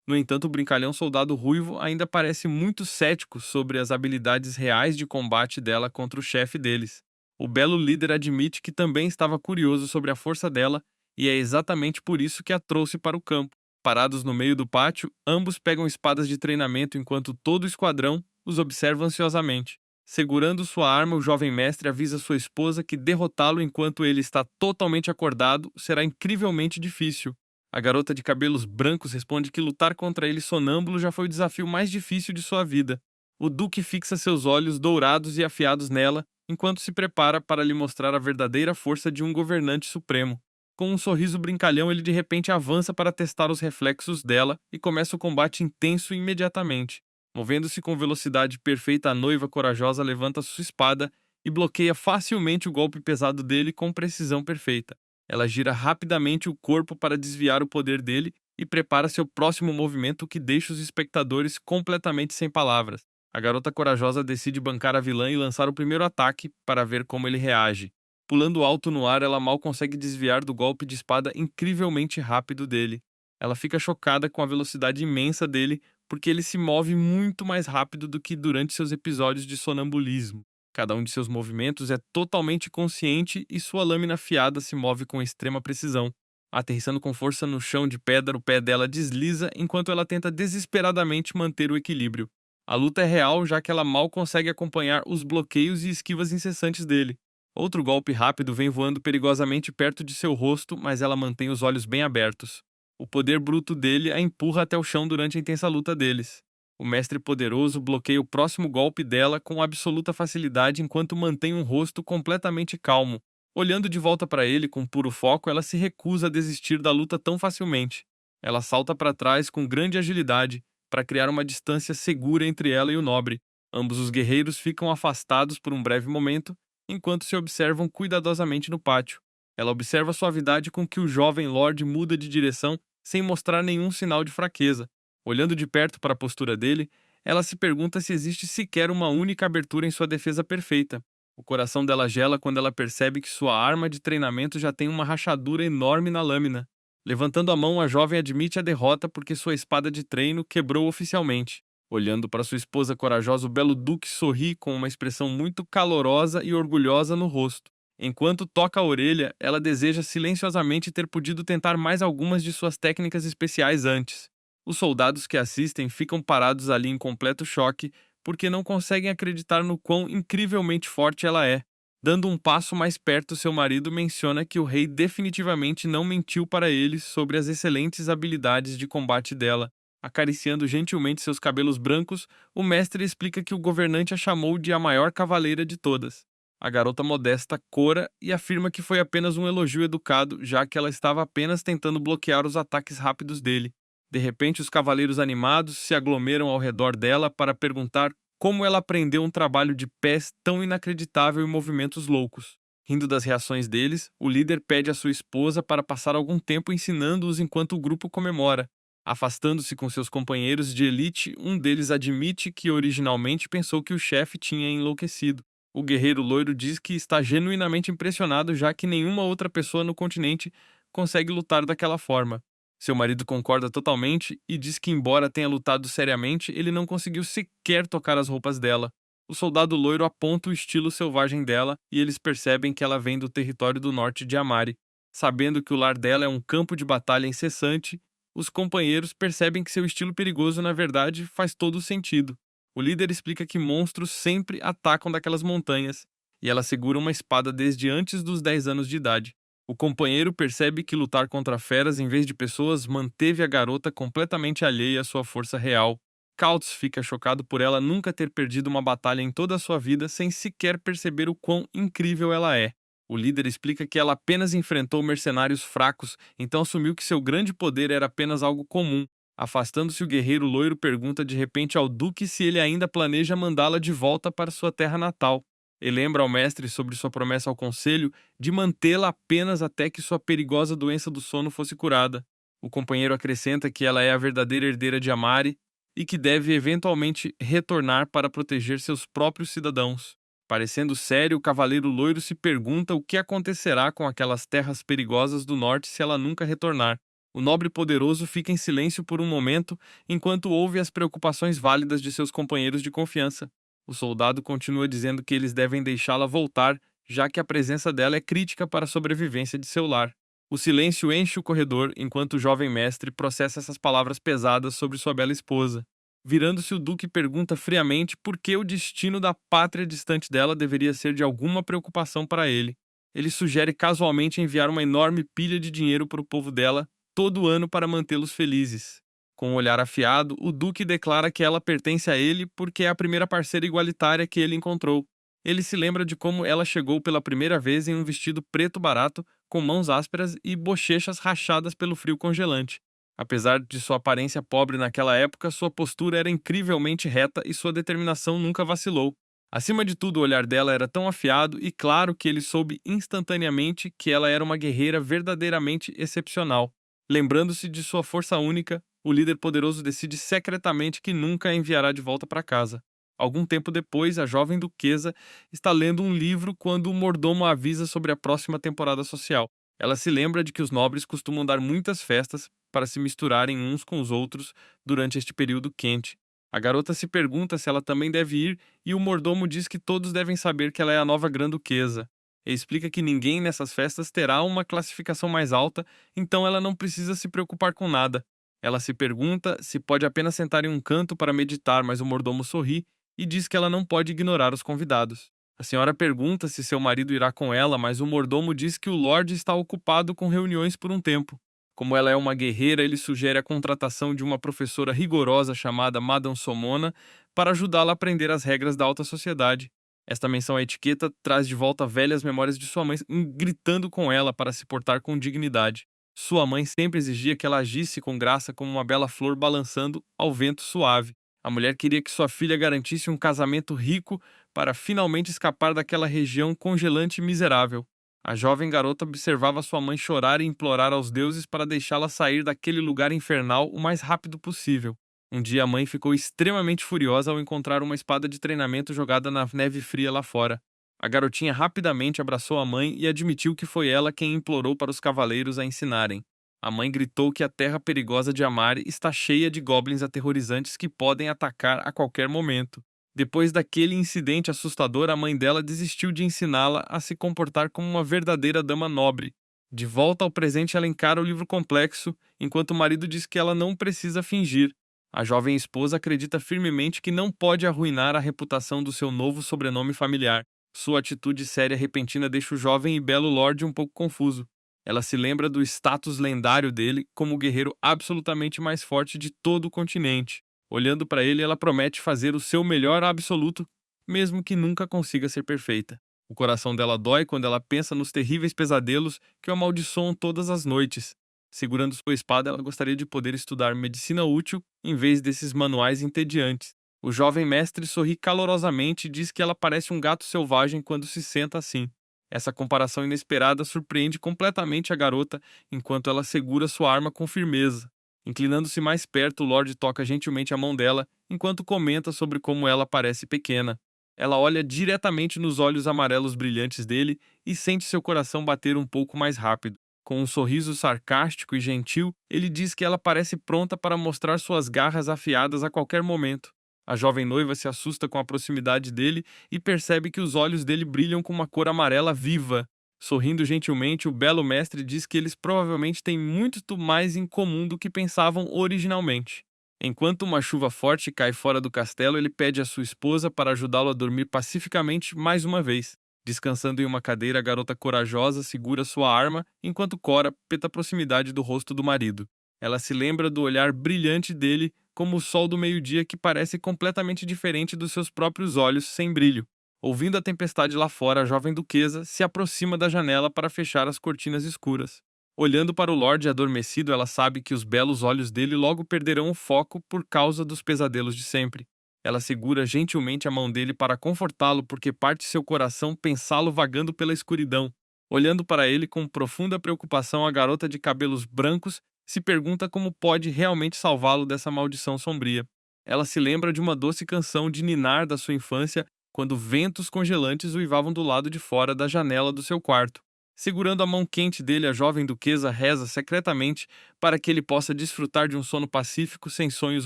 S1: No entanto, o brincalhão soldado ruivo ainda parece muito cético sobre as habilidades reais de combate dela contra o chefe deles. O belo líder admite que também estava curioso sobre a força dela, e é exatamente por isso que a trouxe para o campo. Parados no meio do pátio, ambos pegam espadas de treinamento enquanto todo o esquadrão os observa ansiosamente. Segurando sua arma, o jovem mestre avisa sua esposa que derrotá-lo enquanto ele está totalmente acordado será incrivelmente difícil. A garota de cabelos brancos responde que lutar contra ele sonâmbulo já foi o desafio mais difícil de sua vida. O duque fixa seus olhos dourados e afiados nela, enquanto se prepara para lhe mostrar a verdadeira força de um governante supremo. Com um sorriso brincalhão, ele de repente avança para testar os reflexos dela e começa o combate intenso imediatamente. Movendo-se com velocidade perfeita, a noiva corajosa levanta sua espada e bloqueia facilmente o golpe pesado dele com precisão perfeita. Ela gira rapidamente o corpo para desviar o poder dele e prepara seu próximo movimento, que deixa os espectadores completamente sem palavras. A garota corajosa decide bancar a vilã e lançar o primeiro ataque para ver como ele reage. Pulando alto no ar, ela mal consegue desviar do golpe de espada incrivelmente rápido dele. Ela fica chocada com a velocidade imensa dele, porque ele se move muito mais rápido do que durante seus episódios de sonambulismo. Cada um de seus movimentos é totalmente consciente e sua lâmina afiada se move com extrema precisão. Aterrissando com força no chão de pedra, o pé dela desliza enquanto ela tenta desesperadamente manter o equilíbrio. A luta é real, já que ela mal consegue acompanhar os bloqueios e esquivas incessantes dele. Outro golpe rápido vem voando perigosamente perto de seu rosto, mas ela mantém os olhos bem abertos. O poder bruto dele a empurra até o chão durante a intensa luta deles. O mestre poderoso bloqueia o próximo golpe dela com absoluta facilidade enquanto mantém um rosto completamente calmo. Olhando de volta para ele com puro foco, ela se recusa a desistir da luta tão facilmente. Ela salta para trás com grande agilidade para criar uma distância segura entre ela e o nobre. Ambos os guerreiros ficam afastados por um breve momento, enquanto se observam cuidadosamente no pátio. Ela observa a suavidade com que o jovem lord muda de direção sem mostrar nenhum sinal de fraqueza. Olhando de perto para a postura dele, ela se pergunta se existe sequer uma única abertura em sua defesa perfeita. O coração dela gela quando ela percebe que sua arma de treinamento já tem uma rachadura enorme na lâmina. Levantando a mão, a jovem admite a derrota porque sua espada de treino quebrou oficialmente. Olhando para sua esposa corajosa, o belo duque sorri com uma expressão muito calorosa e orgulhosa no rosto. Enquanto toca a orelha, ela deseja silenciosamente ter podido tentar mais algumas de suas técnicas especiais antes. Os soldados que assistem ficam parados ali em completo choque porque não conseguem acreditar no quão incrivelmente forte ela é. Dando um passo mais perto, seu marido menciona que o rei definitivamente não mentiu para eles sobre as excelentes habilidades de combate dela. Acariciando gentilmente seus cabelos brancos, o mestre explica que o governante a chamou de a maior cavaleira de todas. A garota modesta cora e afirma que foi apenas um elogio educado, já que ela estava apenas tentando bloquear os ataques rápidos dele. De repente, os cavaleiros animados se aglomeram ao redor dela para perguntar como ela aprendeu um trabalho de pés tão inacreditável e movimentos loucos. Rindo das reações deles, o líder pede à sua esposa para passar algum tempo ensinando-os enquanto o grupo comemora. Afastando-se com seus companheiros de elite, um deles admite que originalmente pensou que o chefe tinha enlouquecido. O guerreiro loiro diz que está genuinamente impressionado, já que nenhuma outra pessoa no continente consegue lutar daquela forma. Seu marido concorda totalmente e diz que, embora tenha lutado seriamente, ele não conseguiu sequer tocar as roupas dela. O soldado loiro aponta o estilo selvagem dela e eles percebem que ela vem do território do norte de Amari. Sabendo que o lar dela é um campo de batalha incessante, os companheiros percebem que seu estilo perigoso, na verdade, faz todo o sentido. O líder explica que monstros sempre atacam daquelas montanhas, e ela segura uma espada desde antes dos 10 anos de idade. O companheiro percebe que lutar contra feras em vez de pessoas manteve a garota completamente alheia à sua força real. Kautz fica chocado por ela nunca ter perdido uma batalha em toda a sua vida sem sequer perceber o quão incrível ela é. O líder explica que ela apenas enfrentou mercenários fracos, então assumiu que seu grande poder era apenas algo comum. Afastando-se, o guerreiro loiro pergunta de repente ao duque se ele ainda planeja mandá-la de volta para sua terra natal. Ele lembra ao mestre sobre sua promessa ao conselho de mantê-la apenas até que sua perigosa doença do sono fosse curada. O companheiro acrescenta que ela é a verdadeira herdeira de Amari e que deve eventualmente retornar para proteger seus próprios cidadãos. Parecendo sério, o cavaleiro loiro se pergunta o que acontecerá com aquelas terras perigosas do norte se ela nunca retornar. O nobre poderoso fica em silêncio por um momento enquanto ouve as preocupações válidas de seus companheiros de confiança. O soldado continua dizendo que eles devem deixá-la voltar já que a presença dela é crítica para a sobrevivência de seu lar. O silêncio enche o corredor enquanto o jovem mestre processa essas palavras pesadas sobre sua bela esposa. Virando-se, o duque pergunta friamente por que o destino da pátria distante dela deveria ser de alguma preocupação para ele. Ele sugere casualmente enviar uma enorme pilha de dinheiro para o povo dela todo ano para mantê-los felizes. Com um olhar afiado, o duque declara que ela pertence a ele porque é a primeira parceira igualitária que ele encontrou. Ele se lembra de como ela chegou pela primeira vez em um vestido preto barato, com mãos ásperas e bochechas rachadas pelo frio congelante. Apesar de sua aparência pobre naquela época, sua postura era incrivelmente reta e sua determinação nunca vacilou. Acima de tudo, o olhar dela era tão afiado e claro que ele soube instantaneamente que ela era uma guerreira verdadeiramente excepcional. Lembrando-se de sua força única, o líder poderoso decide secretamente que nunca a enviará de volta para casa. Algum tempo depois, a jovem duquesa está lendo um livro quando o mordomo a avisa sobre a próxima temporada social. Ela se lembra de que os nobres costumam dar muitas festas para se misturarem uns com os outros durante este período quente. A garota se pergunta se ela também deve ir e o mordomo diz que todos devem saber que ela é a nova grã-duquesa. E explica que ninguém nessas festas terá uma classificação mais alta, então ela não precisa se preocupar com nada. Ela se pergunta se pode apenas sentar em um canto para meditar, mas o mordomo sorri e diz que ela não pode ignorar os convidados. A senhora pergunta se seu marido irá com ela, mas o mordomo diz que o Lorde está ocupado com reuniões por um tempo. Como ela é uma guerreira, ele sugere a contratação de uma professora rigorosa chamada Madame Somona para ajudá-la a aprender as regras da alta sociedade. Esta menção à etiqueta traz de volta velhas memórias de sua mãe gritando com ela para se portar com dignidade. Sua mãe sempre exigia que ela agisse com graça como uma bela flor balançando ao vento suave. A mulher queria que sua filha garantisse um casamento rico para finalmente escapar daquela região congelante e miserável. A jovem garota observava sua mãe chorar e implorar aos deuses para deixá-la sair daquele lugar infernal o mais rápido possível. Um dia a mãe ficou extremamente furiosa ao encontrar uma espada de treinamento jogada na neve fria lá fora. A garotinha rapidamente abraçou a mãe e admitiu que foi ela quem implorou para os cavaleiros a ensinarem. A mãe gritou que a terra perigosa de Amari está cheia de goblins aterrorizantes que podem atacar a qualquer momento. Depois daquele incidente assustador, a mãe dela desistiu de ensiná-la a se comportar como uma verdadeira dama nobre. De volta ao presente, ela encara o livro complexo, enquanto o marido diz que ela não precisa fingir. A jovem esposa acredita firmemente que não pode arruinar a reputação do seu novo sobrenome familiar. Sua atitude séria repentina deixa o jovem e belo Lorde um pouco confuso. Ela se lembra do status lendário dele como o guerreiro absolutamente mais forte de todo o continente. Olhando para ele, ela promete fazer o seu melhor absoluto, mesmo que nunca consiga ser perfeita. O coração dela dói quando ela pensa nos terríveis pesadelos que o amaldiçoam todas as noites. Segurando sua espada, ela gostaria de poder estudar medicina útil em vez desses manuais entediantes. O jovem mestre sorri calorosamente e diz que ela parece um gato selvagem quando se senta assim. Essa comparação inesperada surpreende completamente a garota enquanto ela segura sua arma com firmeza. Inclinando-se mais perto, o Lorde toca gentilmente a mão dela enquanto comenta sobre como ela parece pequena. Ela olha diretamente nos olhos amarelos brilhantes dele e sente seu coração bater um pouco mais rápido. Com um sorriso sarcástico e gentil, ele diz que ela parece pronta para mostrar suas garras afiadas a qualquer momento. A jovem noiva se assusta com a proximidade dele e percebe que os olhos dele brilham com uma cor amarela viva. Sorrindo gentilmente, o belo mestre diz que eles provavelmente têm muito mais em comum do que pensavam originalmente. Enquanto uma chuva forte cai fora do castelo, ele pede à sua esposa para ajudá-lo a dormir pacificamente mais uma vez. Descansando em uma cadeira, a garota corajosa segura sua arma enquanto Cora peta a proximidade do rosto do marido. Ela se lembra do olhar brilhante dele como o sol do meio-dia que parece completamente diferente dos seus próprios olhos sem brilho. Ouvindo a tempestade lá fora, a jovem duquesa se aproxima da janela para fechar as cortinas escuras. Olhando para o Lorde adormecido, ela sabe que os belos olhos dele logo perderão o foco por causa dos pesadelos de sempre. Ela segura gentilmente a mão dele para confortá-lo porque parte seu coração pensá-lo vagando pela escuridão. Olhando para ele com profunda preocupação, a garota de cabelos brancos se pergunta como pode realmente salvá-lo dessa maldição sombria. Ela se lembra de uma doce canção de ninar da sua infância quando ventos congelantes uivavam do lado de fora da janela do seu quarto. Segurando a mão quente dele, a jovem duquesa reza secretamente para que ele possa desfrutar de um sono pacífico sem sonhos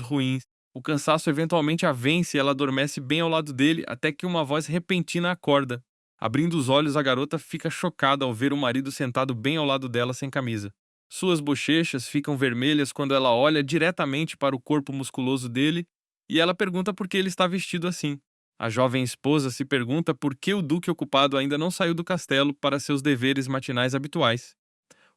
S1: ruins. O cansaço eventualmente a vence e ela adormece bem ao lado dele até que uma voz repentina acorda. Abrindo os olhos, a garota fica chocada ao ver o marido sentado bem ao lado dela sem camisa. Suas bochechas ficam vermelhas quando ela olha diretamente para o corpo musculoso dele e ela pergunta por que ele está vestido assim. A jovem esposa se pergunta por que o duque ocupado ainda não saiu do castelo para seus deveres matinais habituais.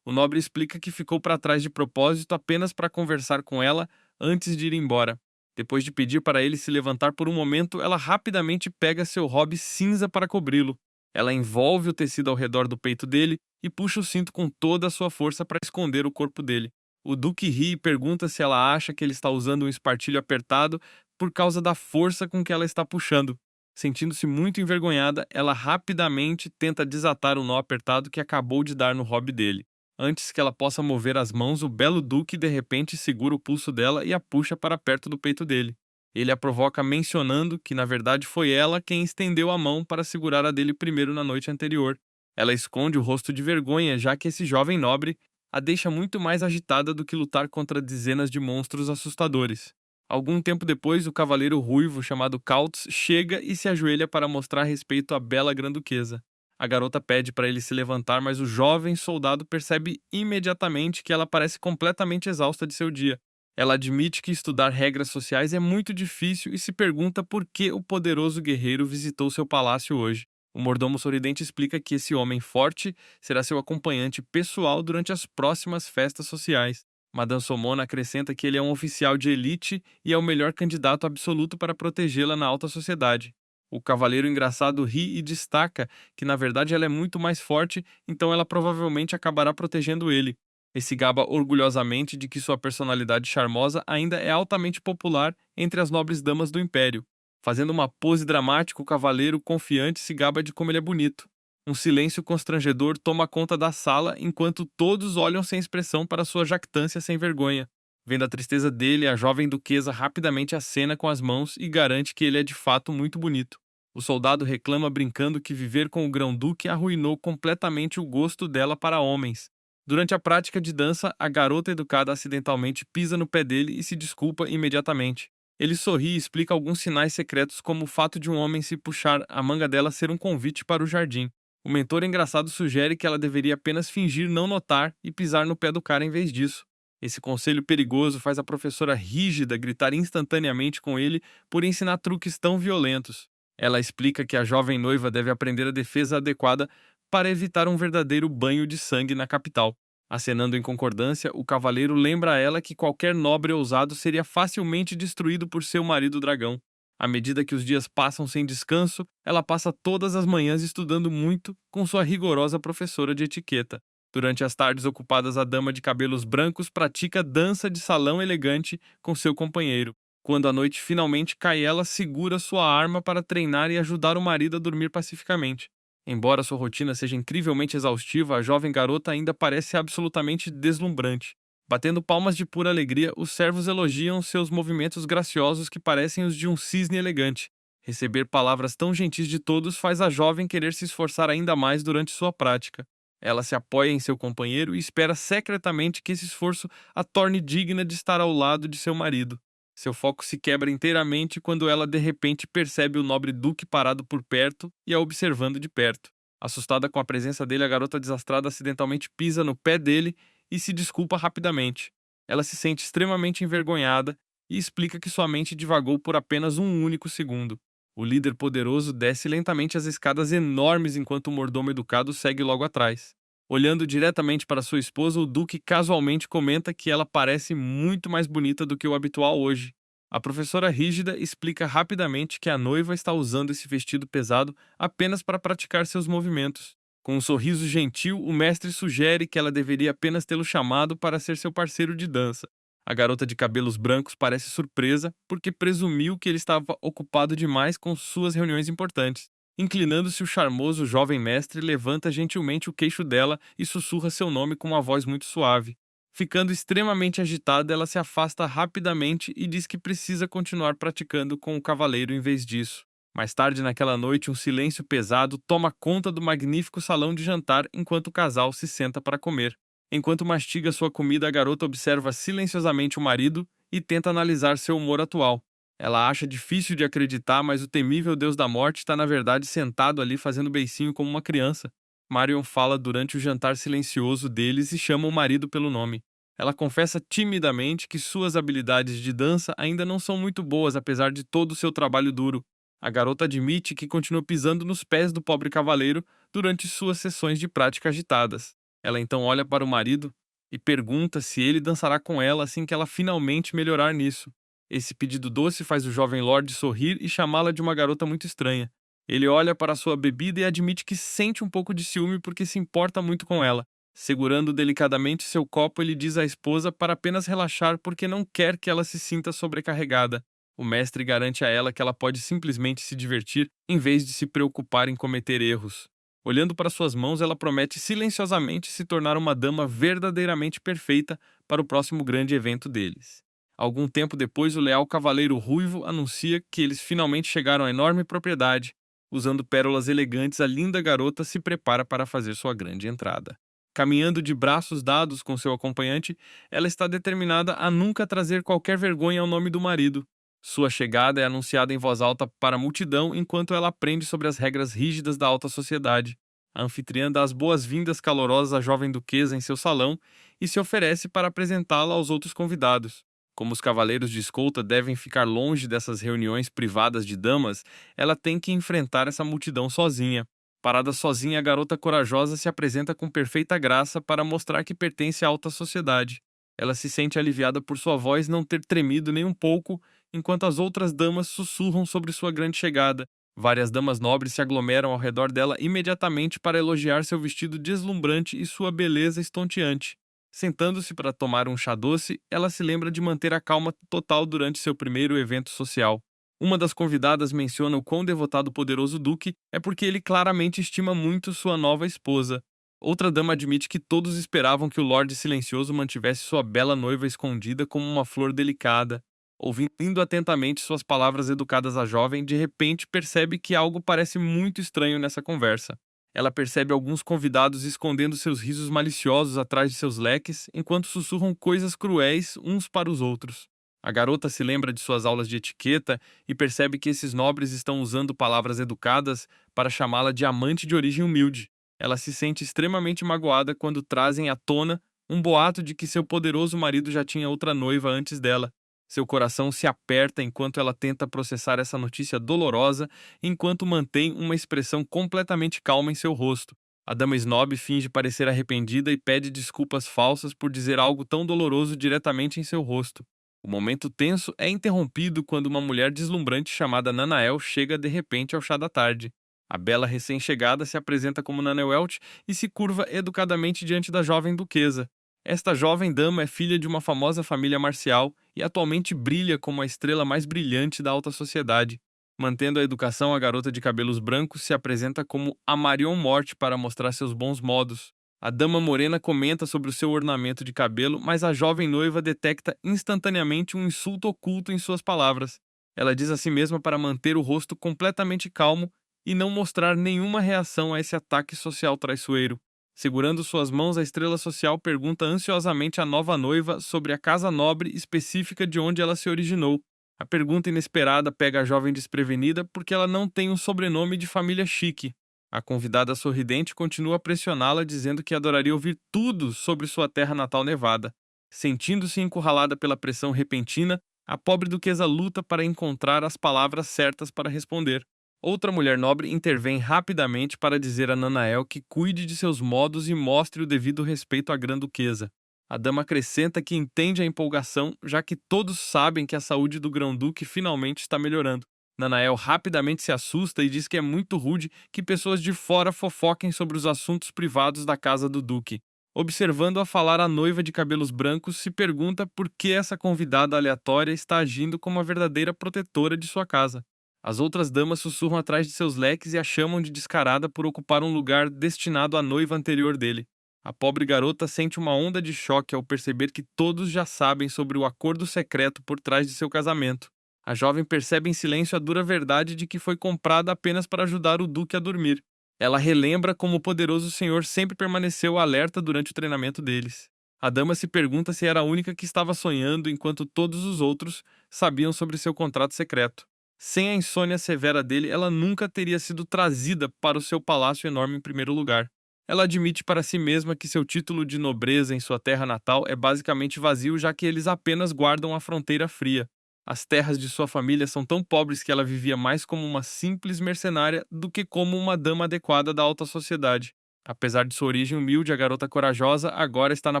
S1: O nobre explica que ficou para trás de propósito apenas para conversar com ela antes de ir embora. Depois de pedir para ele se levantar por um momento, ela rapidamente pega seu robe cinza para cobri-lo. Ela envolve o tecido ao redor do peito dele e puxa o cinto com toda a sua força para esconder o corpo dele. O duque ri e pergunta se ela acha que ele está usando um espartilho apertado por causa da força com que ela está puxando. Sentindo-se muito envergonhada, ela rapidamente tenta desatar o nó apertado que acabou de dar no robe dele. Antes que ela possa mover as mãos, o belo duque de repente segura o pulso dela e a puxa para perto do peito dele. Ele a provoca mencionando que na verdade foi ela quem estendeu a mão para segurar a dele primeiro na noite anterior. Ela esconde o rosto de vergonha, já que esse jovem nobre a deixa muito mais agitada do que lutar contra dezenas de monstros assustadores. Algum tempo depois, o cavaleiro ruivo chamado Kautz chega e se ajoelha para mostrar respeito à bela grã-duquesa. A garota pede para ele se levantar, mas o jovem soldado percebe imediatamente que ela parece completamente exausta de seu dia. Ela admite que estudar regras sociais é muito difícil e se pergunta por que o poderoso guerreiro visitou seu palácio hoje. O mordomo sorridente explica que esse homem forte será seu acompanhante pessoal durante as próximas festas sociais. Madame Somona acrescenta que ele é um oficial de elite e é o melhor candidato absoluto para protegê-la na alta sociedade. O cavaleiro engraçado ri e destaca que na verdade ela é muito mais forte, então ela provavelmente acabará protegendo ele. E se gaba orgulhosamente de que sua personalidade charmosa ainda é altamente popular entre as nobres damas do império. Fazendo uma pose dramática, o cavaleiro confiante se gaba de como ele é bonito. Um silêncio constrangedor toma conta da sala enquanto todos olham sem expressão para sua jactância sem vergonha. Vendo a tristeza dele, a jovem duquesa rapidamente acena com as mãos e garante que ele é de fato muito bonito. O soldado reclama brincando que viver com o grão-duque arruinou completamente o gosto dela para homens. Durante a prática de dança, a garota educada acidentalmente pisa no pé dele e se desculpa imediatamente. Ele sorri e explica alguns sinais secretos, como o fato de um homem se puxar a manga dela ser um convite para o jardim. O mentor engraçado sugere que ela deveria apenas fingir não notar e pisar no pé do cara em vez disso. Esse conselho perigoso faz a professora rígida gritar instantaneamente com ele por ensinar truques tão violentos. Ela explica que a jovem noiva deve aprender a defesa adequada para evitar um verdadeiro banho de sangue na capital. Acenando em concordância, o cavaleiro lembra a ela que qualquer nobre ousado seria facilmente destruído por seu marido dragão. À medida que os dias passam sem descanso, ela passa todas as manhãs estudando muito com sua rigorosa professora de etiqueta. Durante as tardes ocupadas, a dama de cabelos brancos pratica dança de salão elegante com seu companheiro. Quando a noite finalmente cai, ela segura sua arma para treinar e ajudar o marido a dormir pacificamente. Embora sua rotina seja incrivelmente exaustiva, a jovem garota ainda parece absolutamente deslumbrante. Batendo palmas de pura alegria, os servos elogiam seus movimentos graciosos que parecem os de um cisne elegante. Receber palavras tão gentis de todos faz a jovem querer se esforçar ainda mais durante sua prática. Ela se apoia em seu companheiro e espera secretamente que esse esforço a torne digna de estar ao lado de seu marido. Seu foco se quebra inteiramente quando ela de repente percebe o nobre duque parado por perto e a observando de perto. Assustada com a presença dele, a garota desastrada acidentalmente pisa no pé dele e se desculpa rapidamente. Ela se sente extremamente envergonhada e explica que sua mente divagou por apenas um único segundo. O líder poderoso desce lentamente as escadas enormes enquanto o mordomo educado segue logo atrás. Olhando diretamente para sua esposa, o duque casualmente comenta que ela parece muito mais bonita do que o habitual hoje. A professora rígida explica rapidamente que a noiva está usando esse vestido pesado apenas para praticar seus movimentos. Com um sorriso gentil, o mestre sugere que ela deveria apenas tê-lo chamado para ser seu parceiro de dança. A garota de cabelos brancos parece surpresa porque presumiu que ele estava ocupado demais com suas reuniões importantes. Inclinando-se, o charmoso jovem mestre levanta gentilmente o queixo dela e sussurra seu nome com uma voz muito suave. Ficando extremamente agitada, ela se afasta rapidamente e diz que precisa continuar praticando com o cavaleiro em vez disso. Mais tarde naquela noite, um silêncio pesado toma conta do magnífico salão de jantar enquanto o casal se senta para comer. Enquanto mastiga sua comida, a garota observa silenciosamente o marido e tenta analisar seu humor atual. Ela acha difícil de acreditar, mas o temível deus da morte está na verdade sentado ali fazendo beicinho como uma criança. Marion fala durante o jantar silencioso deles e chama o marido pelo nome. Ela confessa timidamente que suas habilidades de dança ainda não são muito boas, apesar de todo o seu trabalho duro. A garota admite que continua pisando nos pés do pobre cavaleiro durante suas sessões de prática agitadas. Ela então olha para o marido e pergunta se ele dançará com ela assim que ela finalmente melhorar nisso. Esse pedido doce faz o jovem Lord sorrir e chamá-la de uma garota muito estranha. Ele olha para sua bebida e admite que sente um pouco de ciúme porque se importa muito com ela. Segurando delicadamente seu copo, ele diz à esposa para apenas relaxar porque não quer que ela se sinta sobrecarregada. O mestre garante a ela que ela pode simplesmente se divertir em vez de se preocupar em cometer erros. Olhando para suas mãos, ela promete silenciosamente se tornar uma dama verdadeiramente perfeita para o próximo grande evento deles. Algum tempo depois, o leal cavaleiro ruivo anuncia que eles finalmente chegaram à enorme propriedade. Usando pérolas elegantes, a linda garota se prepara para fazer sua grande entrada. Caminhando de braços dados com seu acompanhante, ela está determinada a nunca trazer qualquer vergonha ao nome do marido. Sua chegada é anunciada em voz alta para a multidão enquanto ela aprende sobre as regras rígidas da alta sociedade. A anfitriã dá as boas-vindas calorosas à jovem duquesa em seu salão e se oferece para apresentá-la aos outros convidados. Como os cavaleiros de escolta devem ficar longe dessas reuniões privadas de damas, ela tem que enfrentar essa multidão sozinha. Parada sozinha, a garota corajosa se apresenta com perfeita graça para mostrar que pertence à alta sociedade. Ela se sente aliviada por sua voz não ter tremido nem um pouco, enquanto as outras damas sussurram sobre sua grande chegada. Várias damas nobres se aglomeram ao redor dela imediatamente para elogiar seu vestido deslumbrante e sua beleza estonteante. Sentando-se para tomar um chá doce, ela se lembra de manter a calma total durante seu primeiro evento social. Uma das convidadas menciona o quão devotado o poderoso duque é porque ele claramente estima muito sua nova esposa. Outra dama admite que todos esperavam que o Lorde Silencioso mantivesse sua bela noiva escondida como uma flor delicada. Ouvindo atentamente suas palavras educadas à jovem, de repente percebe que algo parece muito estranho nessa conversa. Ela percebe alguns convidados escondendo seus risos maliciosos atrás de seus leques, enquanto sussurram coisas cruéis uns para os outros. A garota se lembra de suas aulas de etiqueta e percebe que esses nobres estão usando palavras educadas para chamá-la de amante de origem humilde. Ela se sente extremamente magoada quando trazem à tona um boato de que seu poderoso marido já tinha outra noiva antes dela. Seu coração se aperta enquanto ela tenta processar essa notícia dolorosa, enquanto mantém uma expressão completamente calma em seu rosto. A dama snob finge parecer arrependida e pede desculpas falsas por dizer algo tão doloroso diretamente em seu rosto. O momento tenso é interrompido quando uma mulher deslumbrante chamada Nanael chega de repente ao chá da tarde. A bela recém-chegada se apresenta como Naneuelt e se curva educadamente diante da jovem duquesa. Esta jovem dama é filha de uma famosa família marcial e atualmente brilha como a estrela mais brilhante da alta sociedade. Mantendo a educação, a garota de cabelos brancos se apresenta como a Marion Morte para mostrar seus bons modos. A dama morena comenta sobre o seu ornamento de cabelo, mas a jovem noiva detecta instantaneamente um insulto oculto em suas palavras. Ela diz a si mesma para manter o rosto completamente calmo e não mostrar nenhuma reação a esse ataque social traiçoeiro. Segurando suas mãos, a estrela social pergunta ansiosamente à nova noiva sobre a casa nobre específica de onde ela se originou. A pergunta inesperada pega a jovem desprevenida porque ela não tem um sobrenome de família chique. A convidada sorridente continua a pressioná-la, dizendo que adoraria ouvir tudo sobre sua terra natal nevada. Sentindo-se encurralada pela pressão repentina, a pobre duquesa luta para encontrar as palavras certas para responder. Outra mulher nobre intervém rapidamente para dizer a Nanael que cuide de seus modos e mostre o devido respeito à grã-duquesa. A dama acrescenta que entende a empolgação, já que todos sabem que a saúde do grão-duque finalmente está melhorando. Nanael rapidamente se assusta e diz que é muito rude que pessoas de fora fofoquem sobre os assuntos privados da casa do duque. Observando-a falar, a noiva de cabelos brancos se pergunta por que essa convidada aleatória está agindo como a verdadeira protetora de sua casa. As outras damas sussurram atrás de seus leques e a chamam de descarada por ocupar um lugar destinado à noiva anterior dele. A pobre garota sente uma onda de choque ao perceber que todos já sabem sobre o acordo secreto por trás de seu casamento. A jovem percebe em silêncio a dura verdade de que foi comprada apenas para ajudar o duque a dormir. Ela relembra como o poderoso senhor sempre permaneceu alerta durante o treinamento deles. A dama se pergunta se era a única que estava sonhando enquanto todos os outros sabiam sobre seu contrato secreto. Sem a insônia severa dele, ela nunca teria sido trazida para o seu palácio enorme em primeiro lugar. Ela admite para si mesma que seu título de nobreza em sua terra natal é basicamente vazio, já que eles apenas guardam a fronteira fria. As terras de sua família são tão pobres que ela vivia mais como uma simples mercenária do que como uma dama adequada da alta sociedade. Apesar de sua origem humilde, a garota corajosa agora está na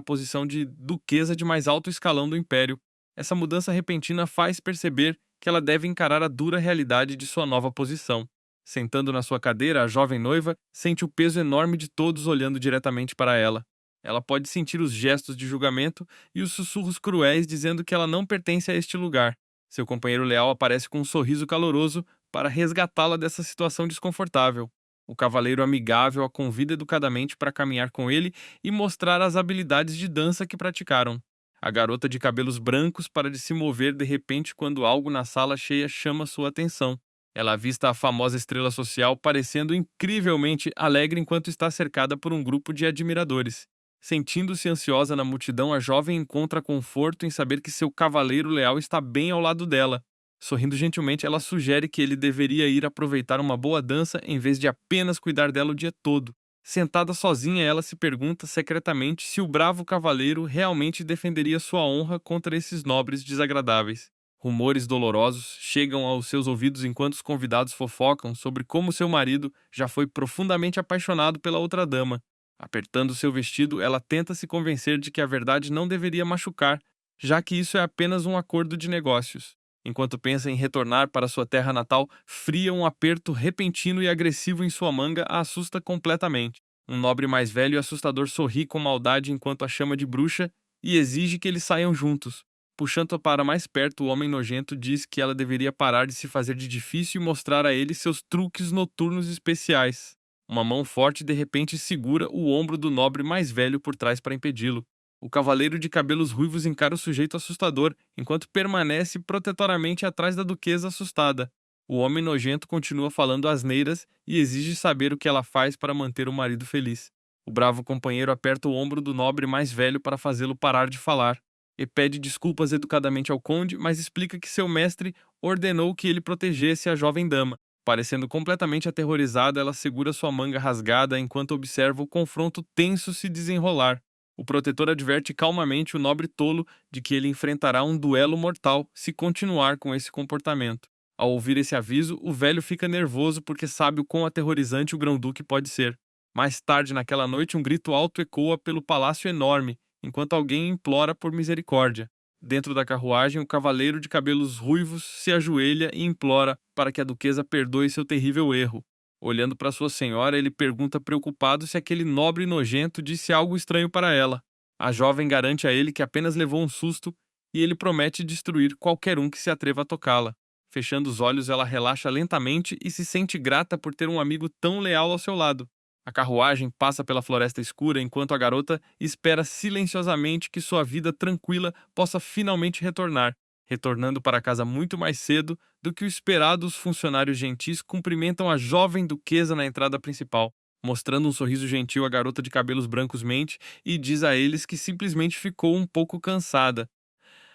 S1: posição de duquesa de mais alto escalão do império. Essa mudança repentina faz perceber que ela deve encarar a dura realidade de sua nova posição. Sentando na sua cadeira, a jovem noiva sente o peso enorme de todos olhando diretamente para ela. Ela pode sentir os gestos de julgamento e os sussurros cruéis dizendo que ela não pertence a este lugar. Seu companheiro leal aparece com um sorriso caloroso para resgatá-la dessa situação desconfortável. O cavaleiro amigável a convida educadamente para caminhar com ele e mostrar as habilidades de dança que praticaram. A garota de cabelos brancos para de se mover de repente quando algo na sala cheia chama sua atenção. Ela avista a famosa estrela social parecendo incrivelmente alegre enquanto está cercada por um grupo de admiradores. Sentindo-se ansiosa na multidão, a jovem encontra conforto em saber que seu cavaleiro leal está bem ao lado dela. Sorrindo gentilmente, ela sugere que ele deveria ir aproveitar uma boa dança em vez de apenas cuidar dela o dia todo. Sentada sozinha, ela se pergunta secretamente se o bravo cavaleiro realmente defenderia sua honra contra esses nobres desagradáveis. Rumores dolorosos chegam aos seus ouvidos enquanto os convidados fofocam sobre como seu marido já foi profundamente apaixonado pela outra dama. Apertando seu vestido, ela tenta se convencer de que a verdade não deveria machucar, já que isso é apenas um acordo de negócios. Enquanto pensa em retornar para sua terra natal, fria um aperto repentino e agressivo em sua manga a assusta completamente. Um nobre mais velho e assustador sorri com maldade enquanto a chama de bruxa e exige que eles saiam juntos. Puxando-a para mais perto, o homem nojento diz que ela deveria parar de se fazer de difícil e mostrar a ele seus truques noturnos especiais. Uma mão forte de repente segura o ombro do nobre mais velho por trás para impedi-lo. O cavaleiro de cabelos ruivos encara o sujeito assustador, enquanto permanece protetoramente atrás da duquesa assustada. O homem nojento continua falando asneiras e exige saber o que ela faz para manter o marido feliz. O bravo companheiro aperta o ombro do nobre mais velho para fazê-lo parar de falar, e pede desculpas educadamente ao conde, mas explica que seu mestre ordenou que ele protegesse a jovem dama. Parecendo completamente aterrorizada, ela segura sua manga rasgada enquanto observa o confronto tenso se desenrolar. O protetor adverte calmamente o nobre tolo de que ele enfrentará um duelo mortal se continuar com esse comportamento. Ao ouvir esse aviso, o velho fica nervoso porque sabe o quão aterrorizante o grão-duque pode ser. Mais tarde naquela noite, um grito alto ecoa pelo palácio enorme, enquanto alguém implora por misericórdia. Dentro da carruagem, o cavaleiro de cabelos ruivos se ajoelha e implora para que a duquesa perdoe seu terrível erro. Olhando para sua senhora, ele pergunta preocupado se aquele nobre nojento disse algo estranho para ela. A jovem garante a ele que apenas levou um susto e ele promete destruir qualquer um que se atreva a tocá-la. Fechando os olhos, ela relaxa lentamente e se sente grata por ter um amigo tão leal ao seu lado. A carruagem passa pela floresta escura enquanto a garota espera silenciosamente que sua vida tranquila possa finalmente retornar. Retornando para casa muito mais cedo do que o esperado, os funcionários gentis cumprimentam a jovem duquesa na entrada principal. Mostrando um sorriso gentil, a garota de cabelos brancos mente e diz a eles que simplesmente ficou um pouco cansada.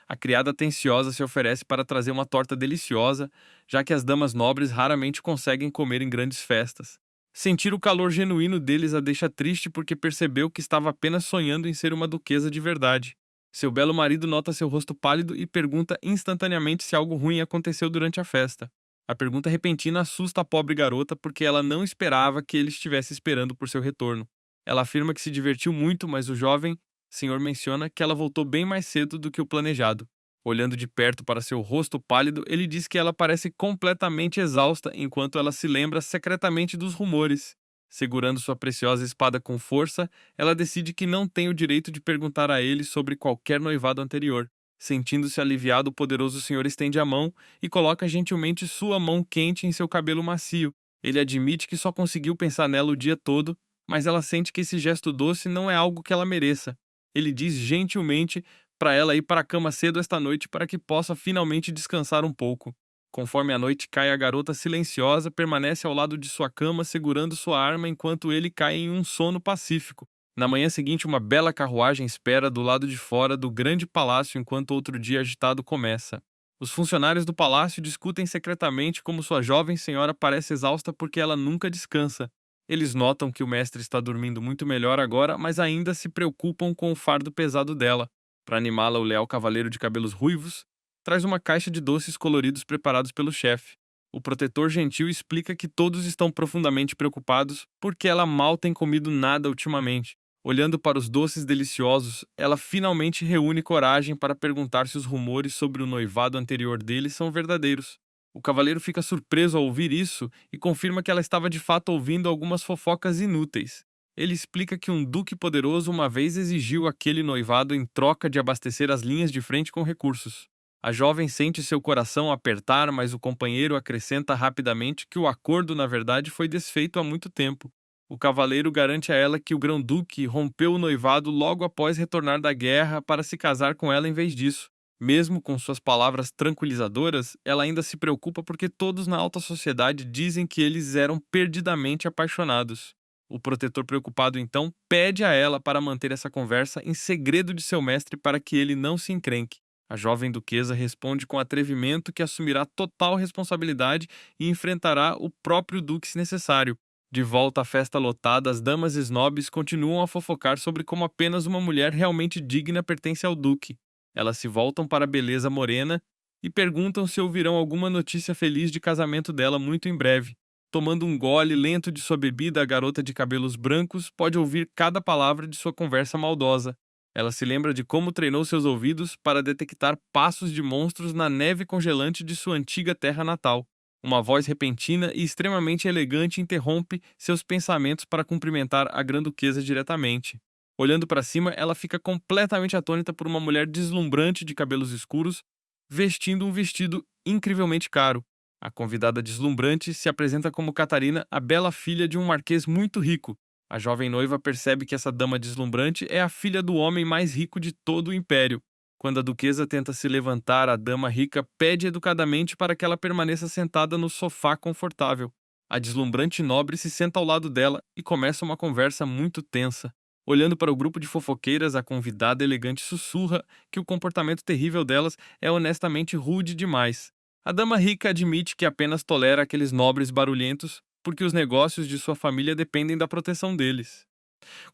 S1: A criada atenciosa se oferece para trazer uma torta deliciosa, já que as damas nobres raramente conseguem comer em grandes festas. Sentir o calor genuíno deles a deixa triste porque percebeu que estava apenas sonhando em ser uma duquesa de verdade. Seu belo marido nota seu rosto pálido e pergunta instantaneamente se algo ruim aconteceu durante a festa. A pergunta repentina assusta a pobre garota porque ela não esperava que ele estivesse esperando por seu retorno. Ela afirma que se divertiu muito, mas o jovem senhor menciona que ela voltou bem mais cedo do que o planejado. Olhando de perto para seu rosto pálido, ele diz que ela parece completamente exausta enquanto ela se lembra secretamente dos rumores. Segurando sua preciosa espada com força, ela decide que não tem o direito de perguntar a ele sobre qualquer noivado anterior. Sentindo-se aliviado, o poderoso senhor estende a mão e coloca gentilmente sua mão quente em seu cabelo macio. Ele admite que só conseguiu pensar nela o dia todo, mas ela sente que esse gesto doce não é algo que ela mereça. Ele diz gentilmente para ela ir para a cama cedo esta noite para que possa finalmente descansar um pouco. Conforme a noite cai, a garota silenciosa permanece ao lado de sua cama segurando sua arma enquanto ele cai em um sono pacífico. Na manhã seguinte, uma bela carruagem espera do lado de fora do grande palácio enquanto outro dia agitado começa. Os funcionários do palácio discutem secretamente como sua jovem senhora parece exausta porque ela nunca descansa. Eles notam que o mestre está dormindo muito melhor agora, mas ainda se preocupam com o fardo pesado dela. Para animá-la, o leal cavaleiro de cabelos ruivos traz uma caixa de doces coloridos preparados pelo chefe. O protetor gentil explica que todos estão profundamente preocupados porque ela mal tem comido nada ultimamente. Olhando para os doces deliciosos, ela finalmente reúne coragem para perguntar se os rumores sobre o noivado anterior dele são verdadeiros. O cavaleiro fica surpreso ao ouvir isso e confirma que ela estava de fato ouvindo algumas fofocas inúteis. Ele explica que um duque poderoso uma vez exigiu aquele noivado em troca de abastecer as linhas de frente com recursos. A jovem sente seu coração apertar, mas o companheiro acrescenta rapidamente que o acordo, na verdade, foi desfeito há muito tempo. O cavaleiro garante a ela que o grão-duque rompeu o noivado logo após retornar da guerra para se casar com ela em vez disso. Mesmo com suas palavras tranquilizadoras, ela ainda se preocupa porque todos na alta sociedade dizem que eles eram perdidamente apaixonados. O protetor preocupado então pede a ela para manter essa conversa em segredo de seu mestre para que ele não se encrenque. A jovem duquesa responde com atrevimento que assumirá total responsabilidade e enfrentará o próprio duque se necessário. De volta à festa lotada, as damas snobs continuam a fofocar sobre como apenas uma mulher realmente digna pertence ao duque. Elas se voltam para a beleza morena e perguntam se ouvirão alguma notícia feliz de casamento dela muito em breve. Tomando um gole lento de sua bebida, a garota de cabelos brancos pode ouvir cada palavra de sua conversa maldosa. Ela se lembra de como treinou seus ouvidos para detectar passos de monstros na neve congelante de sua antiga terra natal. Uma voz repentina e extremamente elegante interrompe seus pensamentos para cumprimentar a grã-duquesa diretamente. Olhando para cima, ela fica completamente atônita por uma mulher deslumbrante de cabelos escuros, vestindo um vestido incrivelmente caro. A convidada deslumbrante se apresenta como Catarina, a bela filha de um marquês muito rico. A jovem noiva percebe que essa dama deslumbrante é a filha do homem mais rico de todo o império. Quando a duquesa tenta se levantar, a dama rica pede educadamente para que ela permaneça sentada no sofá confortável. A deslumbrante nobre se senta ao lado dela e começa uma conversa muito tensa. Olhando para o grupo de fofoqueiras, a convidada elegante sussurra que o comportamento terrível delas é honestamente rude demais. A dama rica admite que apenas tolera aqueles nobres barulhentos porque os negócios de sua família dependem da proteção deles.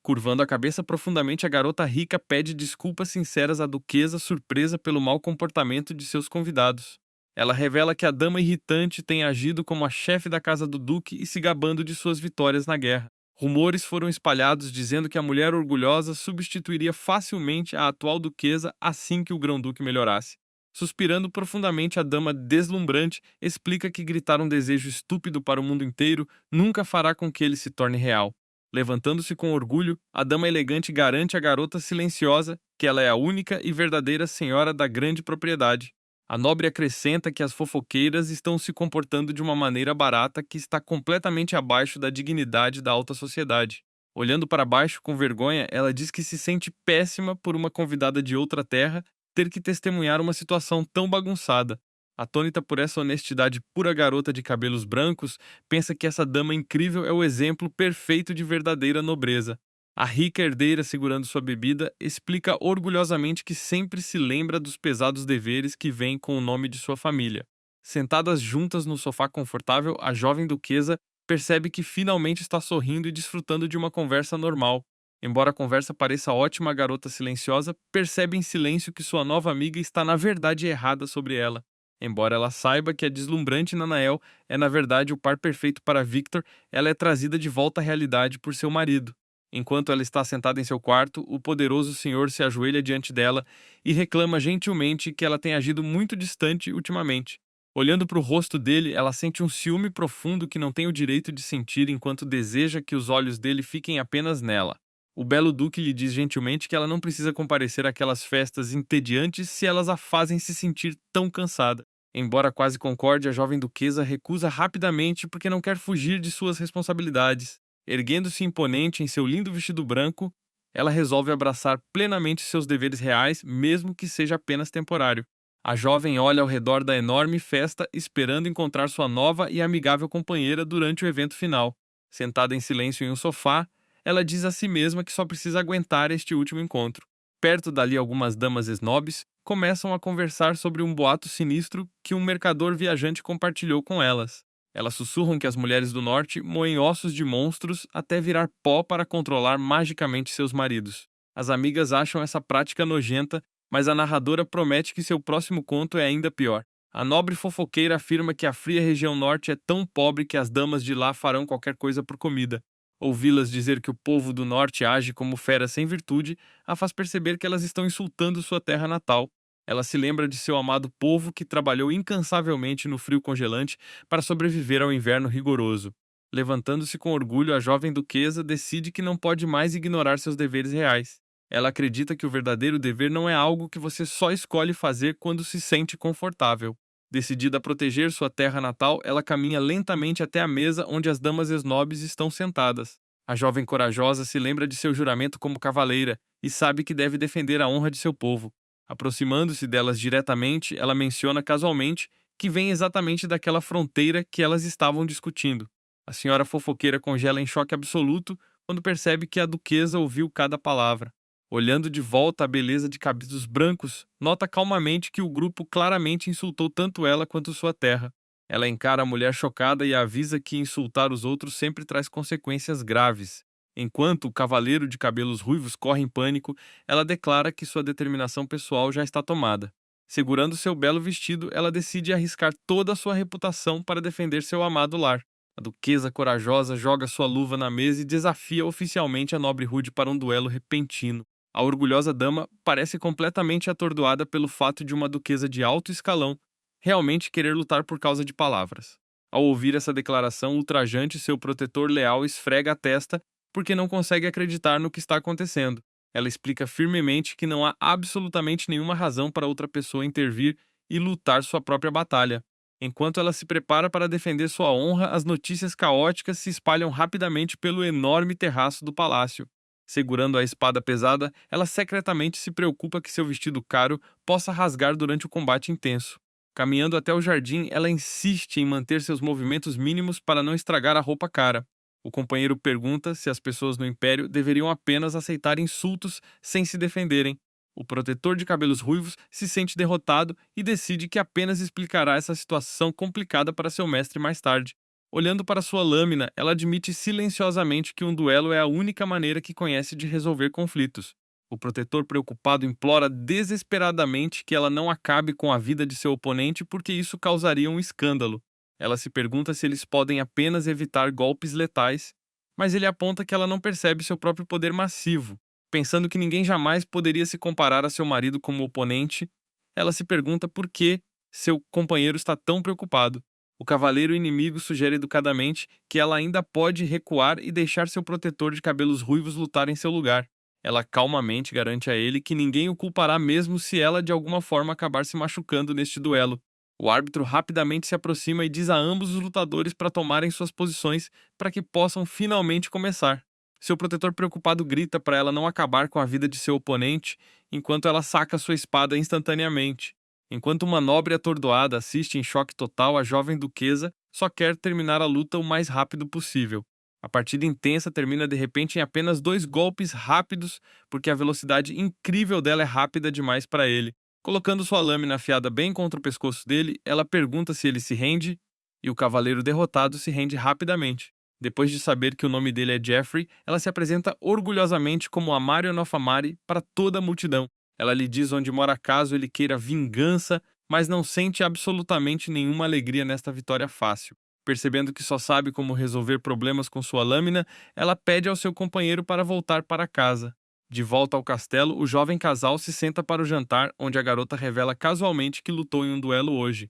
S1: Curvando a cabeça profundamente, a garota rica pede desculpas sinceras à duquesa, surpresa pelo mau comportamento de seus convidados. Ela revela que a dama irritante tem agido como a chefe da casa do duque e se gabando de suas vitórias na guerra. Rumores foram espalhados dizendo que a mulher orgulhosa substituiria facilmente a atual duquesa assim que o grão-duque melhorasse. Suspirando profundamente, a dama deslumbrante explica que gritar um desejo estúpido para o mundo inteiro nunca fará com que ele se torne real. Levantando-se com orgulho, a dama elegante garante à garota silenciosa que ela é a única e verdadeira senhora da grande propriedade. A nobre acrescenta que as fofoqueiras estão se comportando de uma maneira barata que está completamente abaixo da dignidade da alta sociedade. Olhando para baixo com vergonha, ela diz que se sente péssima por uma convidada de outra terra ter que testemunhar uma situação tão bagunçada. Atônita por essa honestidade pura, garota de cabelos brancos pensa que essa dama incrível é o exemplo perfeito de verdadeira nobreza. A rica herdeira, segurando sua bebida, explica orgulhosamente que sempre se lembra dos pesados deveres que vêm com o nome de sua família. Sentadas juntas no sofá confortável, a jovem duquesa percebe que finalmente está sorrindo e desfrutando de uma conversa normal. Embora a conversa pareça ótima, a garota silenciosa percebe em silêncio que sua nova amiga está na verdade errada sobre ela. Embora ela saiba que a deslumbrante Nanael é na verdade o par perfeito para Victor, ela é trazida de volta à realidade por seu marido. Enquanto ela está sentada em seu quarto, o poderoso senhor se ajoelha diante dela e reclama gentilmente que ela tem agido muito distante ultimamente. Olhando para o rosto dele, ela sente um ciúme profundo que não tem o direito de sentir enquanto deseja que os olhos dele fiquem apenas nela. O belo duque lhe diz gentilmente que ela não precisa comparecer àquelas festas entediantes se elas a fazem se sentir tão cansada. Embora quase concorde, a jovem duquesa recusa rapidamente porque não quer fugir de suas responsabilidades. Erguendo-se imponente em seu lindo vestido branco, ela resolve abraçar plenamente seus deveres reais, mesmo que seja apenas temporário. A jovem olha ao redor da enorme festa, esperando encontrar sua nova e amigável companheira durante o evento final. Sentada em silêncio em um sofá, ela diz a si mesma que só precisa aguentar este último encontro. Perto dali, algumas damas snobs começam a conversar sobre um boato sinistro que um mercador viajante compartilhou com elas. Elas sussurram que as mulheres do norte moem ossos de monstros até virar pó para controlar magicamente seus maridos. As amigas acham essa prática nojenta, mas a narradora promete que seu próximo conto é ainda pior. A nobre fofoqueira afirma que a fria região norte é tão pobre que as damas de lá farão qualquer coisa por comida. Ouvi-las dizer que o povo do norte age como fera sem virtude a faz perceber que elas estão insultando sua terra natal. Ela se lembra de seu amado povo que trabalhou incansavelmente no frio congelante para sobreviver ao inverno rigoroso. Levantando-se com orgulho, a jovem duquesa decide que não pode mais ignorar seus deveres reais. Ela acredita que o verdadeiro dever não é algo que você só escolhe fazer quando se sente confortável. Decidida a proteger sua terra natal, ela caminha lentamente até a mesa onde as damas snobs estão sentadas. A jovem corajosa se lembra de seu juramento como cavaleira e sabe que deve defender a honra de seu povo. Aproximando-se delas diretamente, ela menciona casualmente que vem exatamente daquela fronteira que elas estavam discutindo. A senhora fofoqueira congela em choque absoluto quando percebe que a duquesa ouviu cada palavra. Olhando de volta a beleza de cabelos brancos, nota calmamente que o grupo claramente insultou tanto ela quanto sua terra. Ela encara a mulher chocada e a avisa que insultar os outros sempre traz consequências graves. Enquanto o cavaleiro de cabelos ruivos corre em pânico, ela declara que sua determinação pessoal já está tomada. Segurando seu belo vestido, ela decide arriscar toda a sua reputação para defender seu amado lar. A duquesa corajosa joga sua luva na mesa e desafia oficialmente a nobre Rude para um duelo repentino. A orgulhosa dama parece completamente atordoada pelo fato de uma duquesa de alto escalão realmente querer lutar por causa de palavras. Ao ouvir essa declaração ultrajante, seu protetor leal esfrega a testa porque não consegue acreditar no que está acontecendo. Ela explica firmemente que não há absolutamente nenhuma razão para outra pessoa intervir e lutar sua própria batalha. Enquanto ela se prepara para defender sua honra, as notícias caóticas se espalham rapidamente pelo enorme terraço do palácio. Segurando a espada pesada, ela secretamente se preocupa que seu vestido caro possa rasgar durante o combate intenso. Caminhando até o jardim, ela insiste em manter seus movimentos mínimos para não estragar a roupa cara. O companheiro pergunta se as pessoas no Império deveriam apenas aceitar insultos sem se defenderem. O protetor de cabelos ruivos se sente derrotado e decide que apenas explicará essa situação complicada para seu mestre mais tarde. Olhando para sua lâmina, ela admite silenciosamente que um duelo é a única maneira que conhece de resolver conflitos. O protetor preocupado implora desesperadamente que ela não acabe com a vida de seu oponente porque isso causaria um escândalo. Ela se pergunta se eles podem apenas evitar golpes letais, mas ele aponta que ela não percebe seu próprio poder massivo. Pensando que ninguém jamais poderia se comparar a seu marido como oponente, ela se pergunta por que seu companheiro está tão preocupado. O cavaleiro inimigo sugere educadamente que ela ainda pode recuar e deixar seu protetor de cabelos ruivos lutar em seu lugar. Ela calmamente garante a ele que ninguém o culpará mesmo se ela de alguma forma acabar se machucando neste duelo. O árbitro rapidamente se aproxima e diz a ambos os lutadores para tomarem suas posições para que possam finalmente começar. Seu protetor preocupado grita para ela não acabar com a vida de seu oponente, enquanto ela saca sua espada instantaneamente. Enquanto uma nobre atordoada assiste em choque total, a jovem duquesa só quer terminar a luta o mais rápido possível. A partida intensa termina de repente em apenas 2 golpes rápidos, porque a velocidade incrível dela é rápida demais para ele. Colocando sua lâmina afiada bem contra o pescoço dele, ela pergunta se ele se rende, e o cavaleiro derrotado se rende rapidamente. Depois de saber que o nome dele é Jeffrey, ela se apresenta orgulhosamente como a Marion of Amari para toda a multidão. Ela lhe diz onde mora caso ele queira vingança, mas não sente absolutamente nenhuma alegria nesta vitória fácil. Percebendo que só sabe como resolver problemas com sua lâmina, ela pede ao seu companheiro para voltar para casa. De volta ao castelo, o jovem casal se senta para o jantar, onde a garota revela casualmente que lutou em um duelo hoje.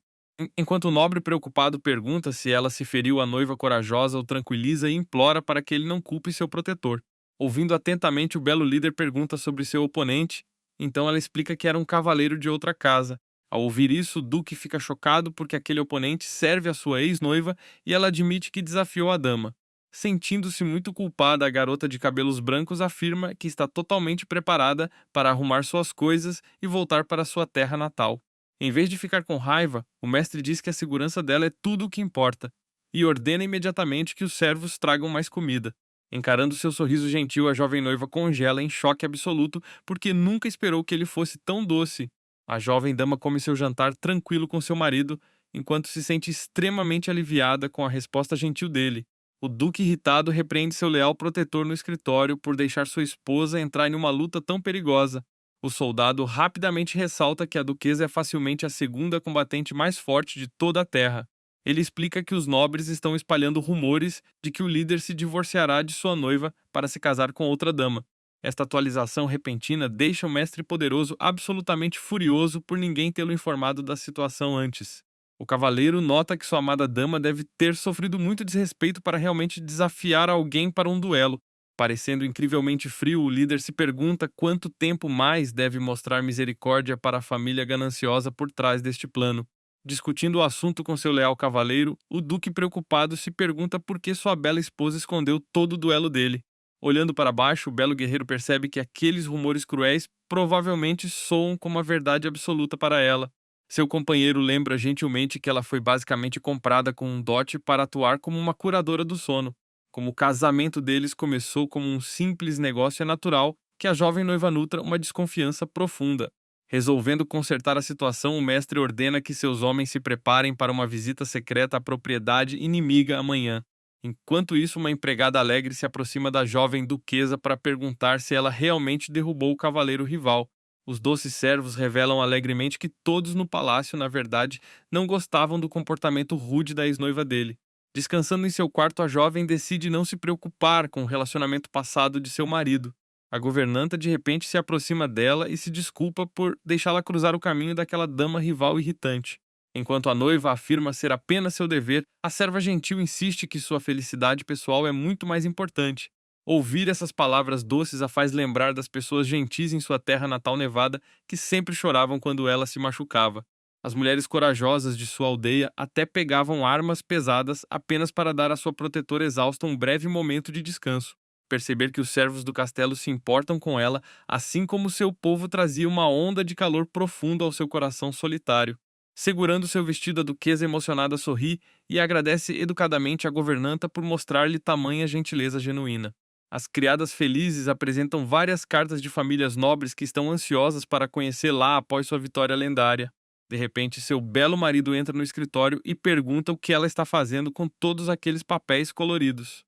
S1: Enquanto o nobre preocupado pergunta se ela se feriu à noiva corajosa, o tranquiliza e implora para que ele não culpe seu protetor. Ouvindo atentamente, o belo líder pergunta sobre seu oponente, então ela explica que era um cavaleiro de outra casa. Ao ouvir isso, o duque fica chocado porque aquele oponente serve a sua ex-noiva e ela admite que desafiou a dama. Sentindo-se muito culpada, a garota de cabelos brancos afirma que está totalmente preparada para arrumar suas coisas e voltar para sua terra natal. Em vez de ficar com raiva, o mestre diz que a segurança dela é tudo o que importa e ordena imediatamente que os servos tragam mais comida. Encarando seu sorriso gentil, a jovem noiva congela em choque absoluto porque nunca esperou que ele fosse tão doce. A jovem dama come seu jantar tranquilo com seu marido, enquanto se sente extremamente aliviada com a resposta gentil dele. O duque irritado repreende seu leal protetor no escritório por deixar sua esposa entrar em uma luta tão perigosa. O soldado rapidamente ressalta que a duquesa é facilmente a segunda combatente mais forte de toda a terra. Ele explica que os nobres estão espalhando rumores de que o líder se divorciará de sua noiva para se casar com outra dama. Esta atualização repentina deixa o mestre poderoso absolutamente furioso por ninguém tê-lo informado da situação antes. O cavaleiro nota que sua amada dama deve ter sofrido muito desrespeito para realmente desafiar alguém para um duelo. Parecendo incrivelmente frio, o líder se pergunta quanto tempo mais deve mostrar misericórdia para a família gananciosa por trás deste plano. Discutindo o assunto com seu leal cavaleiro, o duque preocupado se pergunta por que sua bela esposa escondeu todo o duelo dele. Olhando para baixo, o belo guerreiro percebe que aqueles rumores cruéis provavelmente soam como a verdade absoluta para ela. Seu companheiro lembra gentilmente que ela foi basicamente comprada com um dote para atuar como uma curadora do sono. Como o casamento deles começou como um simples negócio, é natural que a jovem noiva nutra uma desconfiança profunda. Resolvendo consertar a situação, o mestre ordena que seus homens se preparem para uma visita secreta à propriedade inimiga amanhã. Enquanto isso, uma empregada alegre se aproxima da jovem duquesa para perguntar se ela realmente derrubou o cavaleiro rival. Os doces servos revelam alegremente que todos no palácio, na verdade, não gostavam do comportamento rude da ex-noiva dele. Descansando em seu quarto, a jovem decide não se preocupar com o relacionamento passado de seu marido. A governanta de repente se aproxima dela e se desculpa por deixá-la cruzar o caminho daquela dama rival irritante. Enquanto a noiva afirma ser apenas seu dever, a serva gentil insiste que sua felicidade pessoal é muito mais importante. Ouvir essas palavras doces a faz lembrar das pessoas gentis em sua terra natal nevada que sempre choravam quando ela se machucava. As mulheres corajosas de sua aldeia até pegavam armas pesadas apenas para dar à sua protetora exausta um breve momento de descanso. Perceber que os servos do castelo se importam com ela, assim como seu povo, trazia uma onda de calor profundo ao seu coração solitário. Segurando seu vestido, a duquesa emocionada sorri e agradece educadamente à governanta por mostrar-lhe tamanha gentileza genuína. As criadas felizes apresentam várias cartas de famílias nobres que estão ansiosas para conhecê-la após sua vitória lendária. De repente, seu belo marido entra no escritório e pergunta o que ela está fazendo com todos aqueles papéis coloridos.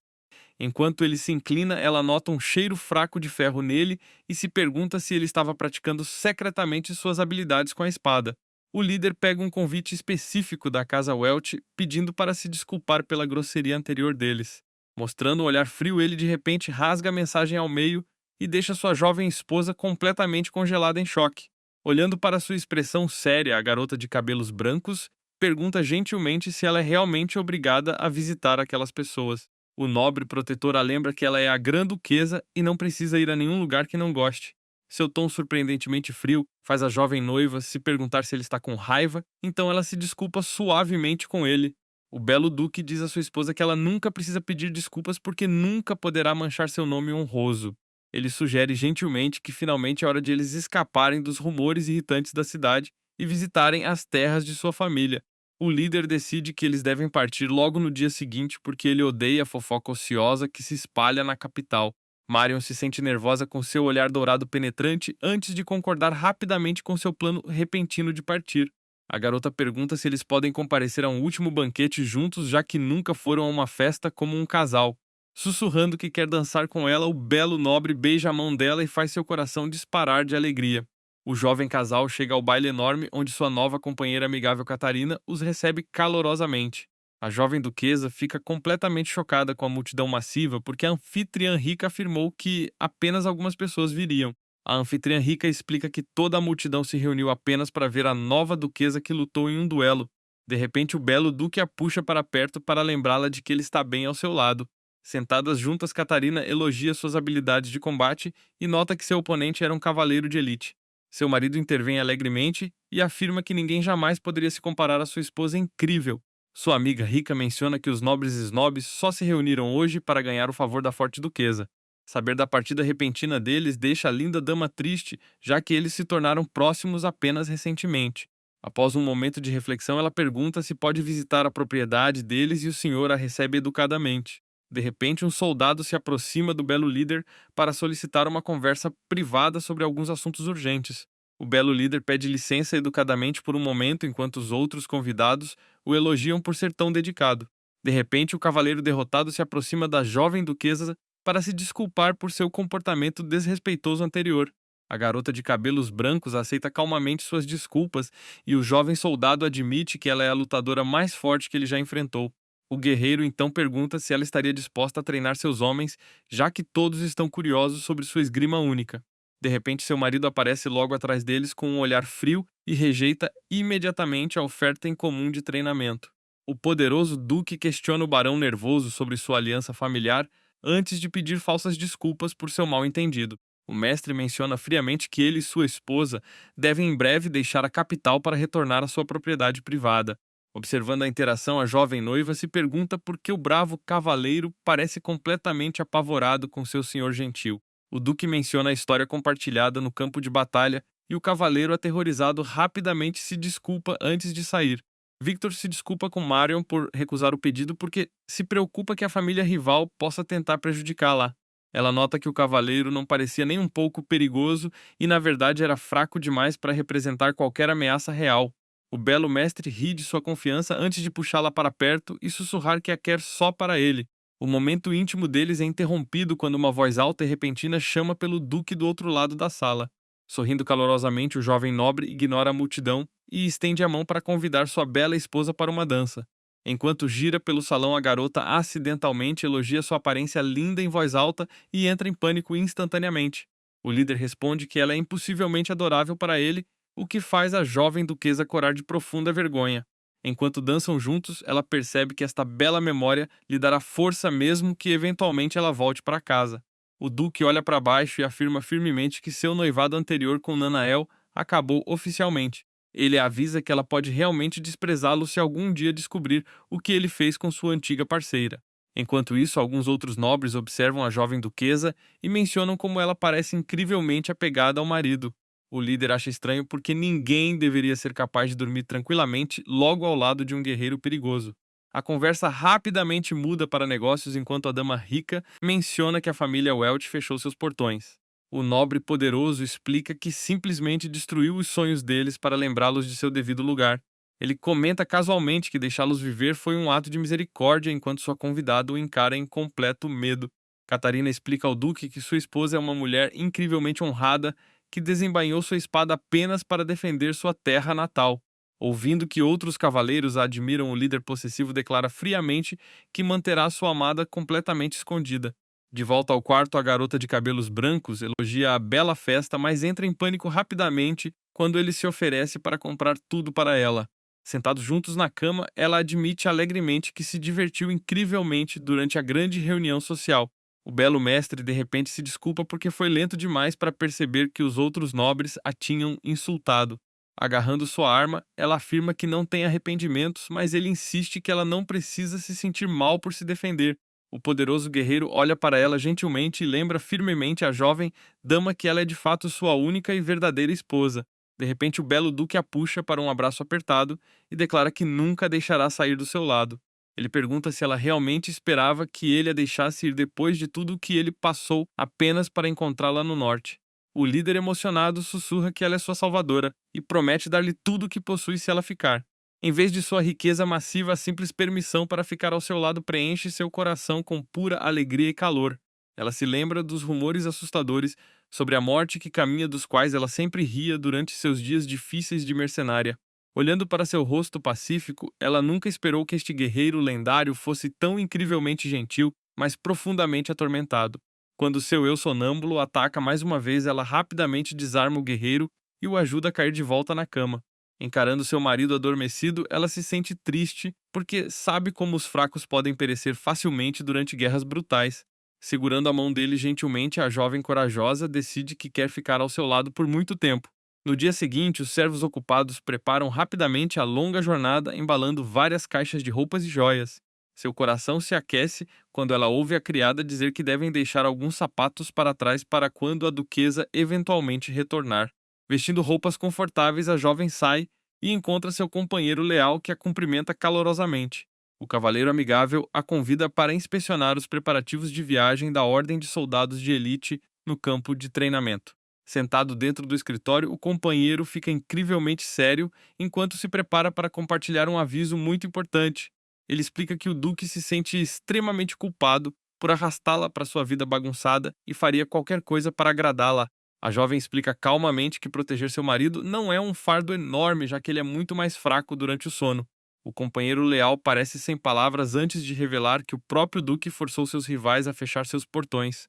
S1: Enquanto ele se inclina, ela nota um cheiro fraco de ferro nele e se pergunta se ele estava praticando secretamente suas habilidades com a espada. O líder pega um convite específico da casa Welch, pedindo para se desculpar pela grosseria anterior deles. Mostrando um olhar frio, ele de repente rasga a mensagem ao meio e deixa sua jovem esposa completamente congelada em choque. Olhando para sua expressão séria, a garota de cabelos brancos pergunta gentilmente se ela é realmente obrigada a visitar aquelas pessoas. O nobre protetor a lembra que ela é a grã-duquesa e não precisa ir a nenhum lugar que não goste. Seu tom surpreendentemente frio faz a jovem noiva se perguntar se ele está com raiva, então ela se desculpa suavemente com ele. O belo duque diz à sua esposa que ela nunca precisa pedir desculpas porque nunca poderá manchar seu nome honroso. Ele sugere gentilmente que finalmente é hora de eles escaparem dos rumores irritantes da cidade e visitarem as terras de sua família. O líder decide que eles devem partir logo no dia seguinte porque ele odeia a fofoca ociosa que se espalha na capital. Marion se sente nervosa com seu olhar dourado penetrante antes de concordar rapidamente com seu plano repentino de partir. A garota pergunta se eles podem comparecer a um último banquete juntos, já que nunca foram a uma festa como um casal. Sussurrando que quer dançar com ela, o belo nobre beija a mão dela e faz seu coração disparar de alegria. O jovem casal chega ao baile enorme onde sua nova companheira amigável Catarina os recebe calorosamente. A jovem duquesa fica completamente chocada com a multidão massiva porque a anfitriã rica afirmou que apenas algumas pessoas viriam. A anfitriã rica explica que toda a multidão se reuniu apenas para ver a nova duquesa que lutou em um duelo. De repente, o belo duque a puxa para perto para lembrá-la de que ele está bem ao seu lado. Sentadas juntas, Catarina elogia suas habilidades de combate e nota que seu oponente era um cavaleiro de elite. Seu marido intervém alegremente e afirma que ninguém jamais poderia se comparar à sua esposa incrível. Sua amiga rica menciona que os nobres snobs só se reuniram hoje para ganhar o favor da forte duquesa. Saber da partida repentina deles deixa a linda dama triste, já que eles se tornaram próximos apenas recentemente. Após um momento de reflexão, ela pergunta se pode visitar a propriedade deles e o senhor a recebe educadamente. De repente, um soldado se aproxima do belo líder para solicitar uma conversa privada sobre alguns assuntos urgentes. O belo líder pede licença educadamente por um momento enquanto os outros convidados o elogiam por ser tão dedicado. De repente, o cavaleiro derrotado se aproxima da jovem duquesa para se desculpar por seu comportamento desrespeitoso anterior. A garota de cabelos brancos aceita calmamente suas desculpas e o jovem soldado admite que ela é a lutadora mais forte que ele já enfrentou. O guerreiro então pergunta se ela estaria disposta a treinar seus homens, já que todos estão curiosos sobre sua esgrima única. De repente, seu marido aparece logo atrás deles com um olhar frio e rejeita imediatamente a oferta incomum de treinamento. O poderoso duque questiona o barão nervoso sobre sua aliança familiar antes de pedir falsas desculpas por seu mal-entendido. O mestre menciona friamente que ele e sua esposa devem em breve deixar a capital para retornar à sua propriedade privada. Observando a interação, a jovem noiva se pergunta por que o bravo cavaleiro parece completamente apavorado com seu senhor gentil. O duque menciona a história compartilhada no campo de batalha e o cavaleiro aterrorizado rapidamente se desculpa antes de sair. Victor se desculpa com Marion por recusar o pedido porque se preocupa que a família rival possa tentar prejudicá-la. Ela nota que o cavaleiro não parecia nem um pouco perigoso e, na verdade, era fraco demais para representar qualquer ameaça real. O belo mestre ri de sua confiança antes de puxá-la para perto e sussurrar que a quer só para ele. O momento íntimo deles é interrompido quando uma voz alta e repentina chama pelo duque do outro lado da sala. Sorrindo calorosamente, o jovem nobre ignora a multidão e estende a mão para convidar sua bela esposa para uma dança. Enquanto gira pelo salão, a garota acidentalmente elogia sua aparência linda em voz alta e entra em pânico instantaneamente. O líder responde que ela é impossivelmente adorável para ele, o que faz a jovem duquesa corar de profunda vergonha. Enquanto dançam juntos, ela percebe que esta bela memória lhe dará força mesmo que eventualmente ela volte para casa. O duque olha para baixo e afirma firmemente que seu noivado anterior com Nanael acabou oficialmente. Ele avisa que ela pode realmente desprezá-lo se algum dia descobrir o que ele fez com sua antiga parceira. Enquanto isso, alguns outros nobres observam a jovem duquesa e mencionam como ela parece incrivelmente apegada ao marido. O líder acha estranho porque ninguém deveria ser capaz de dormir tranquilamente logo ao lado de um guerreiro perigoso. A conversa rapidamente muda para negócios enquanto a dama rica menciona que a família Welch fechou seus portões. O nobre poderoso explica que simplesmente destruiu os sonhos deles para lembrá-los de seu devido lugar. Ele comenta casualmente que deixá-los viver foi um ato de misericórdia enquanto sua convidada o encara em completo medo. Catarina explica ao duque que sua esposa é uma mulher incrivelmente honrada que desembainhou sua espada apenas para defender sua terra natal. Ouvindo que outros cavaleiros a admiram, o líder possessivo declara friamente que manterá sua amada completamente escondida. De volta ao quarto, a garota de cabelos brancos elogia a bela festa, mas entra em pânico rapidamente quando ele se oferece para comprar tudo para ela. Sentados juntos na cama, ela admite alegremente que se divertiu incrivelmente durante a grande reunião social. O belo mestre de repente se desculpa porque foi lento demais para perceber que os outros nobres a tinham insultado. Agarrando sua arma, ela afirma que não tem arrependimentos, mas ele insiste que ela não precisa se sentir mal por se defender. O poderoso guerreiro olha para ela gentilmente e lembra firmemente à jovem dama que ela é de fato sua única e verdadeira esposa. De repente, o belo duque a puxa para um abraço apertado e declara que nunca a deixará sair do seu lado. Ele pergunta se ela realmente esperava que ele a deixasse ir depois de tudo o que ele passou apenas para encontrá-la no norte. O líder emocionado sussurra que ela é sua salvadora e promete dar-lhe tudo o que possui se ela ficar. Em vez de sua riqueza massiva, a simples permissão para ficar ao seu lado preenche seu coração com pura alegria e calor. Ela se lembra dos rumores assustadores sobre a morte que caminha, dos quais ela sempre ria durante seus dias difíceis de mercenária. Olhando para seu rosto pacífico, ela nunca esperou que este guerreiro lendário fosse tão incrivelmente gentil, mas profundamente atormentado. Quando seu eu sonâmbulo ataca mais uma vez, ela rapidamente desarma o guerreiro e o ajuda a cair de volta na cama. Encarando seu marido adormecido, ela se sente triste porque sabe como os fracos podem perecer facilmente durante guerras brutais. Segurando a mão dele gentilmente, a jovem corajosa decide que quer ficar ao seu lado por muito tempo. No dia seguinte, os servos ocupados preparam rapidamente a longa jornada, embalando várias caixas de roupas e joias. Seu coração se aquece quando ela ouve a criada dizer que devem deixar alguns sapatos para trás para quando a duquesa eventualmente retornar. Vestindo roupas confortáveis, a jovem sai e encontra seu companheiro leal, que a cumprimenta calorosamente. O cavaleiro amigável a convida para inspecionar os preparativos de viagem da Ordem de Soldados de Elite no campo de treinamento. Sentado dentro do escritório, o companheiro fica incrivelmente sério enquanto se prepara para compartilhar um aviso muito importante. Ele explica que o Duque se sente extremamente culpado por arrastá-la para sua vida bagunçada e faria qualquer coisa para agradá-la. A jovem explica calmamente que proteger seu marido não é um fardo enorme, já que ele é muito mais fraco durante o sono. O companheiro leal parece sem palavras antes de revelar que o próprio Duque forçou seus rivais a fechar seus portões.